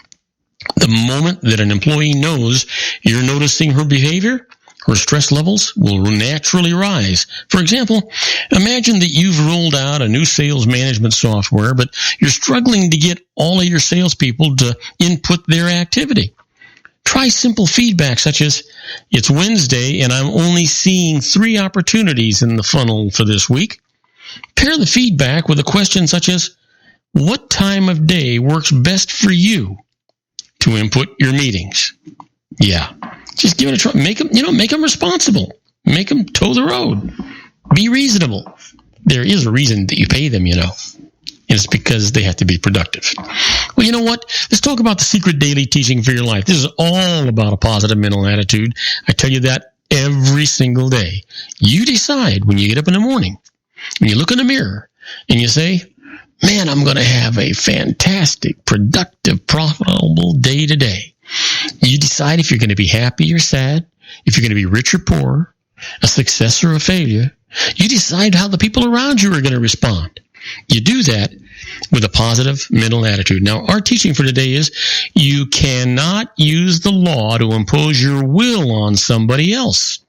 The moment that an employee knows you're noticing her behavior, or stress levels will naturally rise. For example, imagine that you've rolled out a new sales management software, but you're struggling to get all of your salespeople to input their activity. Try simple feedback such as, it's Wednesday and I'm only seeing 3 opportunities in the funnel for this week. Pair the feedback with a question such as, what time of day works best for you to input your meetings? Yeah. Just give it a try. Make them responsible. Make them toe the road. Be reasonable. There is a reason that you pay them, And it's because they have to be productive. Well, you know what? Let's talk about the secret daily teaching for your life. This is all about a positive mental attitude. I tell you that every single day. You decide when you get up in the morning, when you look in the mirror, and you say, man, I'm going to have a fantastic, productive, profitable day today. You decide if you're going to be happy or sad, if you're going to be rich or poor, a success or a failure. You decide how the people around you are going to respond. You do that with a positive mental attitude. Now, our teaching for today is you cannot use the law to impose your will on somebody else.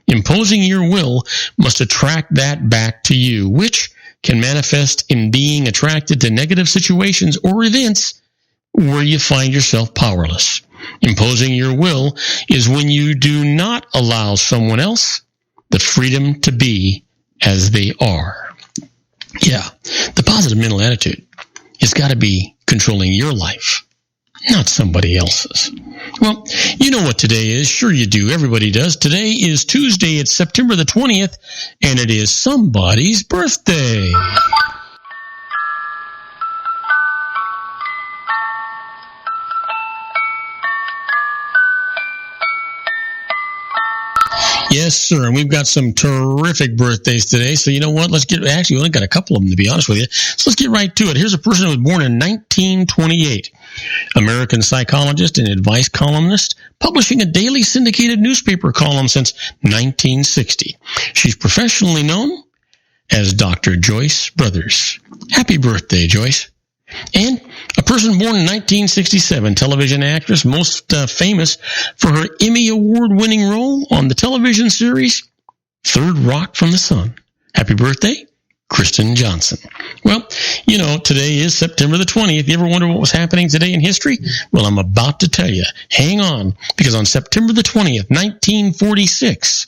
Imposing your will must attract that back to you, which can manifest in being attracted to negative situations or events where you find yourself powerless. Imposing your will is when you do not allow someone else the freedom to be as they are. Yeah, the positive mental attitude has got to be controlling your life, not somebody else's. Well, you know what today is. Sure you do. Everybody does. Today is Tuesday. It's September the 20th, and it is somebody's birthday. Yes, sir. And we've got some terrific birthdays today. So you know what? We only got a couple of them, to be honest with you. So let's get right to it. Here's a person who was born in 1928. American psychologist and advice columnist, publishing a daily syndicated newspaper column since 1960. She's professionally known as Dr. Joyce Brothers. Happy birthday, Joyce. And a person born in 1967, television actress, most famous for her Emmy Award-winning role on the television series Third Rock from the Sun. Happy birthday, Kristen Johnson. Well, today is September the 20th. You ever wonder what was happening today in history? Well, I'm about to tell you. Hang on, because on September the 20th, 1946,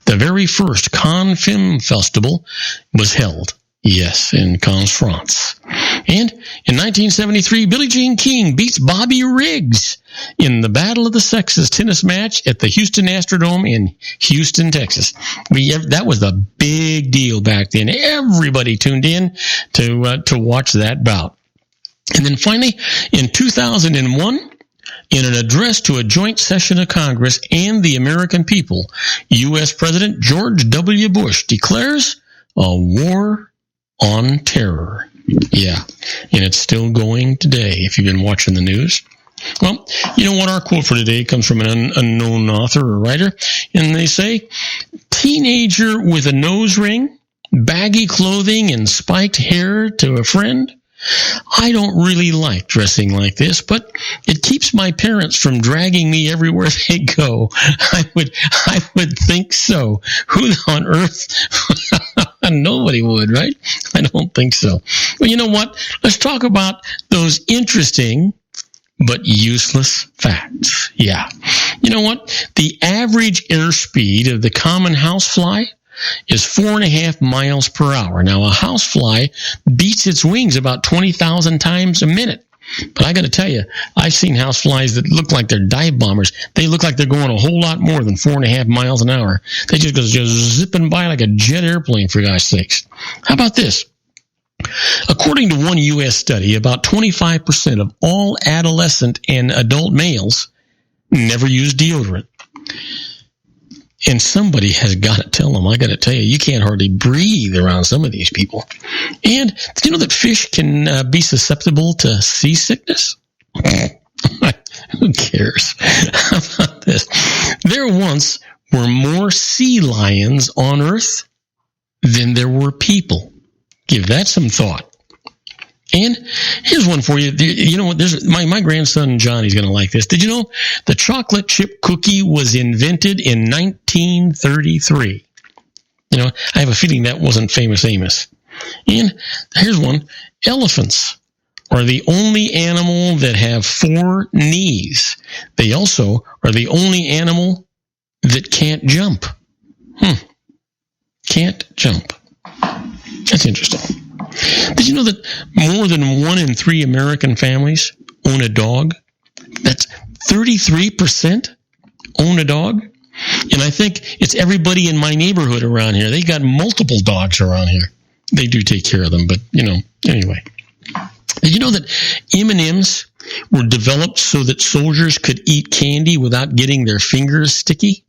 the very first Cannes Film Festival was held. Yes, in Cannes, France. And in 1973, Billie Jean King beats Bobby Riggs in the Battle of the Sexes tennis match at the Houston Astrodome in Houston, Texas. That was a big deal back then. Everybody tuned in to watch that bout. And then finally, in 2001, in an address to a joint session of Congress and the American people, U.S. President George W. Bush declares a war on terror. Yeah, and it's still going today if you've been watching the news. Well, you know what? Our quote for today comes from an unknown author or writer, and they say, teenager with a nose ring, baggy clothing, and spiked hair to a friend. I don't really like dressing like this, but it keeps my parents from dragging me everywhere they go. I would think so. Who on earth? Nobody would, right? I don't think so. Well, you know what? Let's talk about those interesting but useless facts. Yeah. You know what? The average airspeed of the common housefly is 4.5 miles per hour. Now, a housefly beats its wings about 20,000 times a minute. But I got to tell you, I've seen houseflies that look like they're dive bombers. They look like they're going a whole lot more than 4.5 miles an hour. They just go zipping by like a jet airplane, for God's sakes. How about this? According to one U.S. study, about 25% of all adolescent and adult males never use deodorant. And somebody has got to tell them, I got to tell you, you can't hardly breathe around some of these people. And did you know that fish can be susceptible to seasickness? Who cares? How about this? There once were more sea lions on Earth than there were people. Give that some thought. And here's one for you. You know what? My grandson Johnny's going to like this. Did you know the chocolate chip cookie was invented in 1933? You know, I have a feeling that wasn't Famous Amos. And here's one. Elephants are the only animal that have 4 knees. They also are the only animal that can't jump. Can't jump. That's interesting. Did you know that more than 1 in 3 American families own a dog? That's 33% own a dog. And I think it's everybody in my neighborhood around here. They got multiple dogs around here. They do take care of them, but, anyway. Did you know that M&Ms were developed so that soldiers could eat candy without getting their fingers sticky?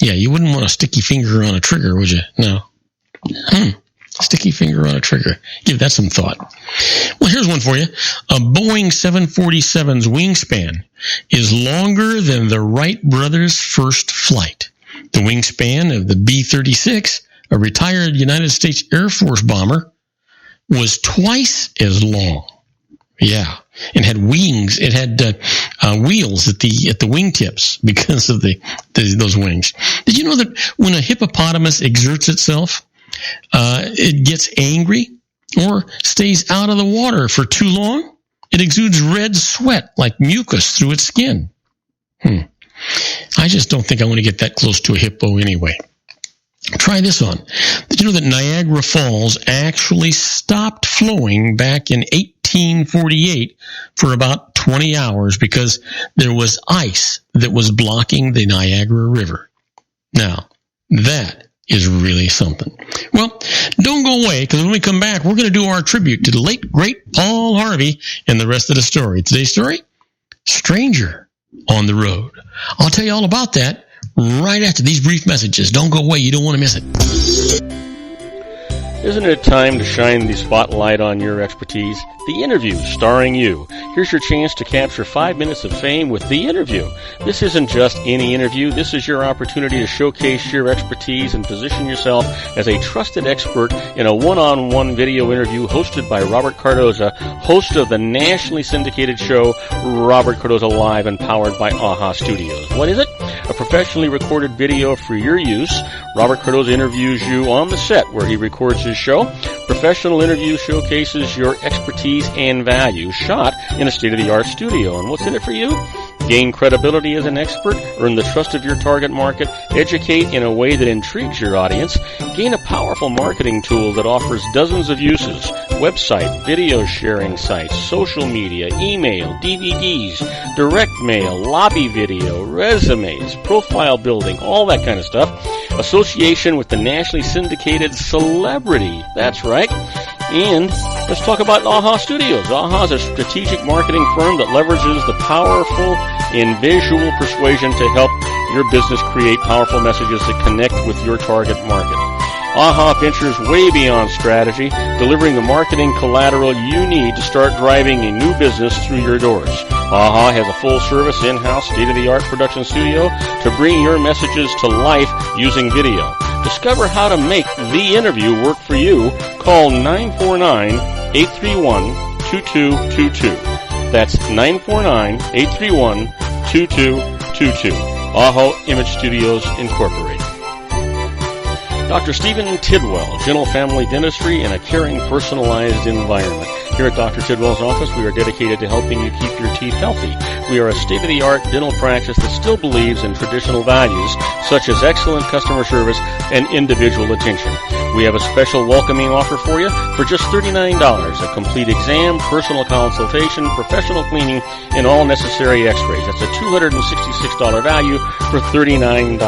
Yeah, you wouldn't want a sticky finger on a trigger, would you? No. Sticky finger on a trigger. Give that some thought. Well, here's one for you. A Boeing 747's wingspan is longer than the Wright brothers' first flight. The wingspan of the B-36, a retired United States Air Force bomber, was twice as long. Yeah, and had wings. It had wheels at the wingtips because of those wings. Did you know that when a hippopotamus exerts itself, it gets angry or stays out of the water for too long? It exudes red sweat like mucus through its skin. I just don't think I want to get that close to a hippo anyway. Try this on. Did you know that Niagara Falls actually stopped flowing back in 1848 for about 20 hours because there was ice that was blocking the Niagara River? Now, that is really something. Well, don't go away, because when we come back, we're going to do our tribute to the late, great Paul Harvey and the rest of the story. Today's story, Stranger on the Road. I'll tell you all about that right after these brief messages. Don't go away. You don't want to miss it. Isn't it time to shine the spotlight on your expertise? The Interview, starring you. Here's your chance to capture 5 minutes of fame with The Interview. This isn't just any interview. This is your opportunity to showcase your expertise and position yourself as a trusted expert in a one-on-one video interview hosted by Robert Cardoza, host of the nationally syndicated show Robert Cardoza Live and powered by AHA Studios. What is it? A professionally recorded video for your use. Robert Cardoza interviews you on the set where he records his show. Professional interview showcases your expertise and value, shot in a state-of-the-art studio. And what's in it for you? Gain credibility as an expert, earn the trust of your target market, educate in a way that intrigues your audience, gain a powerful marketing tool that offers dozens of uses, website, video sharing sites, social media, email, DVDs, direct mail, lobby video, resumes, profile building, all that kind of stuff. Association with the nationally syndicated celebrity. That's right. And let's talk about AHA Studios. AHA is a strategic marketing firm that leverages the powerful and visual persuasion to help your business create powerful messages that connect with your target market. AHA ventures way beyond strategy, delivering the marketing collateral you need to start driving a new business through your doors. AHA has a full-service, in-house, state-of-the-art production studio to bring your messages to life using video. Discover how to make The Interview work for you. Call 949-831-2222. That's 949-831-2222. AHA Image Studios Incorporated. Dr. Stephen Tidwell, Gentle Family Dentistry in a caring, personalized environment. Here at Dr. Tidwell's office, we are dedicated to helping you keep your teeth healthy. We are a state-of-the-art dental practice that still believes in traditional values, such as excellent customer service and individual attention. We have a special welcoming offer for you for just $39, a complete exam, personal consultation, professional cleaning, and all necessary x-rays. That's a $266 value for $39.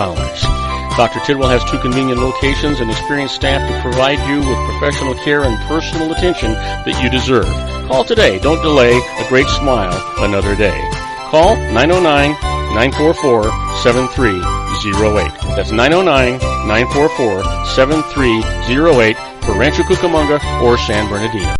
Dr. Tidwell has 2 convenient locations and experienced staff to provide you with professional care and personal attention that you deserve. Call today. Don't delay. A great smile another day. Call 909-944-7308. That's 909-944-7308 for Rancho Cucamonga or San Bernardino.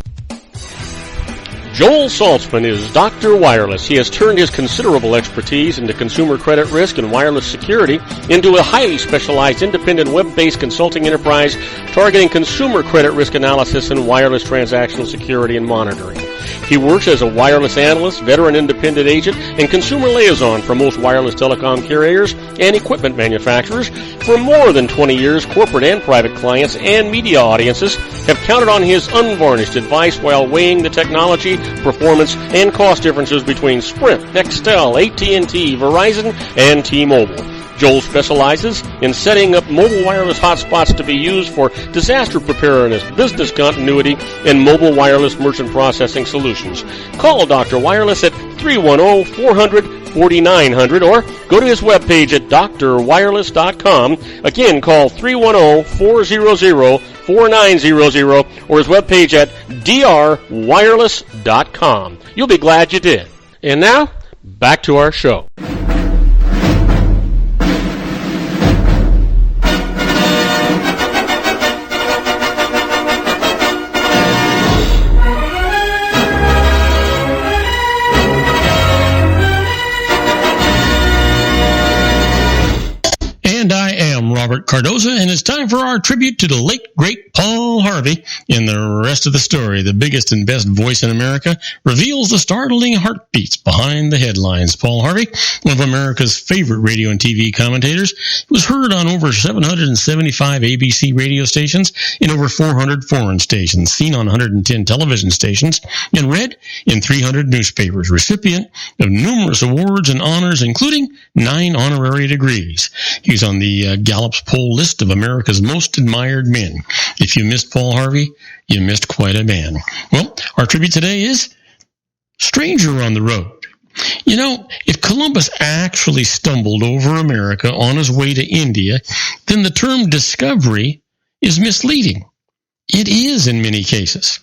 Joel Saltzman is Dr. Wireless. He has turned his considerable expertise into consumer credit risk and wireless security into a highly specialized independent web-based consulting enterprise targeting consumer credit risk analysis and wireless transactional security and monitoring. He works as a wireless analyst, veteran independent agent, and consumer liaison for most wireless telecom carriers and equipment manufacturers. For more than 20 years, corporate and private clients and media audiences have counted on his unvarnished advice while weighing the technology, performance, and cost differences between Sprint, Nextel, AT&T, Verizon, and T-Mobile. Joel specializes in setting up mobile wireless hotspots to be used for disaster preparedness, business continuity, and mobile wireless merchant processing solutions. Call Dr. Wireless at 310-400-4900 or go to his webpage at drwireless.com. Again, call 310-400-4900 or his webpage at drwireless.com. You'll be glad you did. And now, back to our show. Robert Cardoza, and it's time for our tribute to the late, great Paul Harvey. In the rest of the story, the biggest and best voice in America reveals the startling heartbeats behind the headlines. Paul Harvey, one of America's favorite radio and TV commentators, was heard on over 775 ABC radio stations in over 400 foreign stations, seen on 110 television stations, and read in 300 newspapers, recipient of numerous awards and honors, including 9 honorary degrees. He's on the Gallup's poll list of America's most admired men. If you missed Paul Harvey, you missed quite a man. Well, our tribute today is Stranger on the Road. You know, if Columbus actually stumbled over America on his way to India, then the term discovery is misleading. It is in many cases.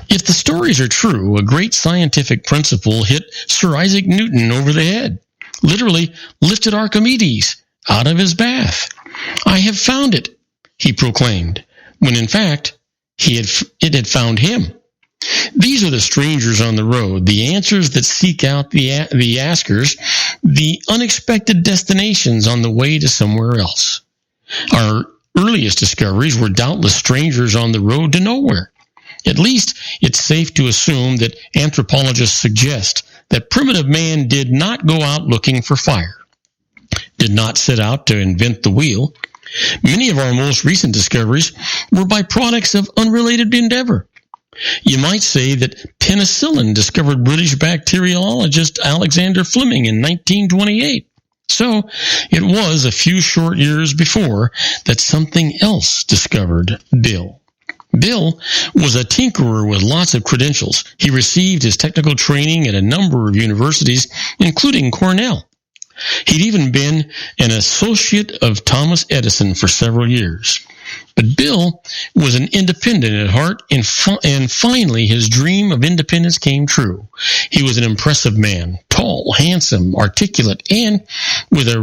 If the stories are true, a great scientific principle hit Sir Isaac Newton over the head, literally lifted Archimedes out of his bath. "I have found it," he proclaimed, when in fact it had found him. These are the strangers on the road, the answers that seek out the askers, the unexpected destinations on the way to somewhere else. Our earliest discoveries were doubtless strangers on the road to nowhere. At least it's safe to assume that anthropologists suggest that primitive man did not go out looking for fire, did not set out to invent the wheel. Many of our most recent discoveries were byproducts of unrelated endeavor. You might say that penicillin discovered British bacteriologist Alexander Fleming in 1928. So it was a few short years before that something else discovered Bill. Bill was a tinkerer with lots of credentials. He received his technical training at a number of universities, including Cornell. He'd even been an associate of Thomas Edison for several years. But Bill was an independent at heart, and finally his dream of independence came true. He was an impressive man, tall, handsome, articulate, and with a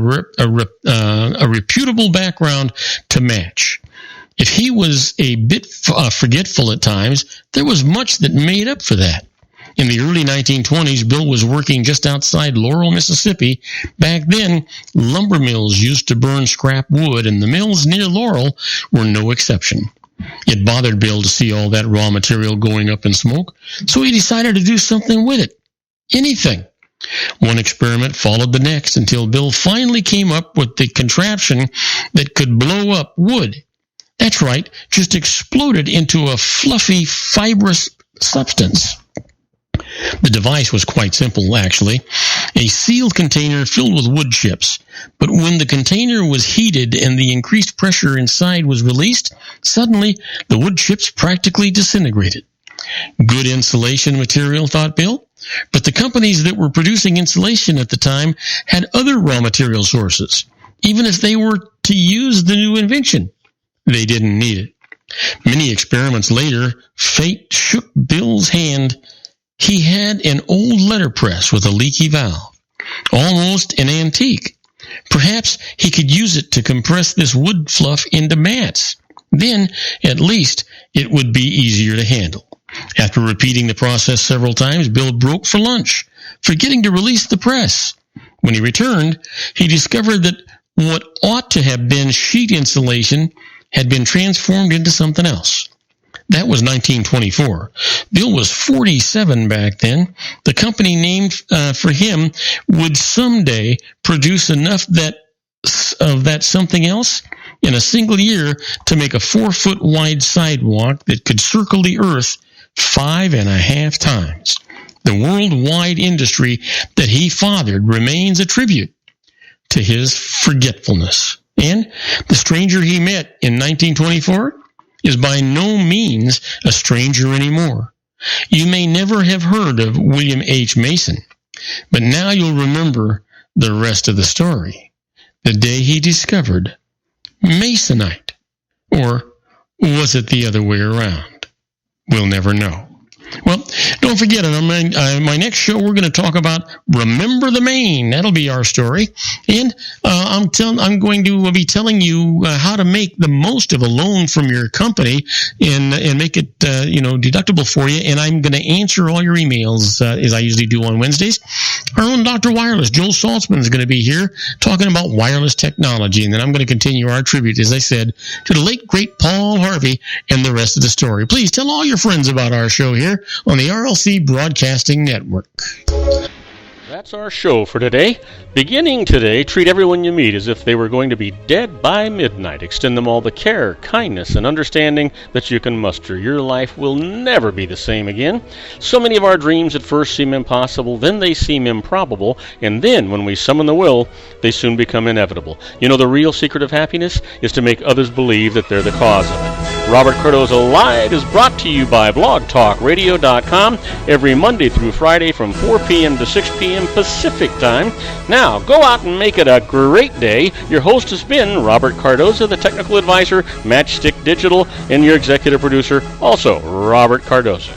reputable background to match. If he was a bit forgetful at times, there was much that made up for that. In the early 1920s, Bill was working just outside Laurel, Mississippi. Back then, lumber mills used to burn scrap wood, and the mills near Laurel were no exception. It bothered Bill to see all that raw material going up in smoke, so he decided to do something with it. Anything. One experiment followed the next until Bill finally came up with the contraption that could blow up wood. That's right, just exploded into a fluffy, fibrous substance. The device was quite simple, actually. A sealed container filled with wood chips. But when the container was heated and the increased pressure inside was released, suddenly the wood chips practically disintegrated. Good insulation material, thought Bill. But the companies that were producing insulation at the time had other raw material sources. Even if they were to use the new invention, they didn't need it. Many experiments later, fate shook Bill's hand. He had an old letterpress with a leaky valve, almost an antique. Perhaps he could use it to compress this wood fluff into mats. Then, at least, it would be easier to handle. After repeating the process several times, Bill broke for lunch, forgetting to release the press. When he returned, he discovered that what ought to have been sheet insulation had been transformed into something else. That was 1924. Bill was 47 back then. The company named for him would someday produce enough of that something else in a single year to make a 4-foot wide sidewalk that could circle the earth 5.5 times. The worldwide industry that he fathered remains a tribute to his forgetfulness. And the stranger he met in 1924 is by no means a stranger anymore. You may never have heard of William H. Mason, but now you'll remember the rest of the story. The day he discovered Masonite. Or was it the other way around? We'll never know. Well, don't forget, on my next show, we're going to talk about Remember the Maine. That'll be our story. And I'm going to be telling you how to make the most of a loan from your company and make it deductible for you. And I'm going to answer all your emails as I usually do on Wednesdays. Our own Dr. Wireless, Joel Saltzman, is going to be here talking about wireless technology. And then I'm going to continue our tribute, as I said, to the late, great Paul Harvey and the rest of the story. Please tell all your friends about our show here on the RLC Broadcasting Network. That's our show for today. Beginning today, treat everyone you meet as if they were going to be dead by midnight. Extend them all the care, kindness, and understanding that you can muster. Your life will never be the same again. So many of our dreams at first seem impossible, then they seem improbable, and then when we summon the will, they soon become inevitable. You know, the real secret of happiness is to make others believe that they're the cause of it. Robert Cardoza Live is brought to you by blogtalkradio.com every Monday through Friday from 4 p.m. to 6 p.m. Pacific Time. Now, go out and make it a great day. Your host has been Robert Cardoza, the technical advisor, Matchstick Digital, and your executive producer, also Robert Cardoza.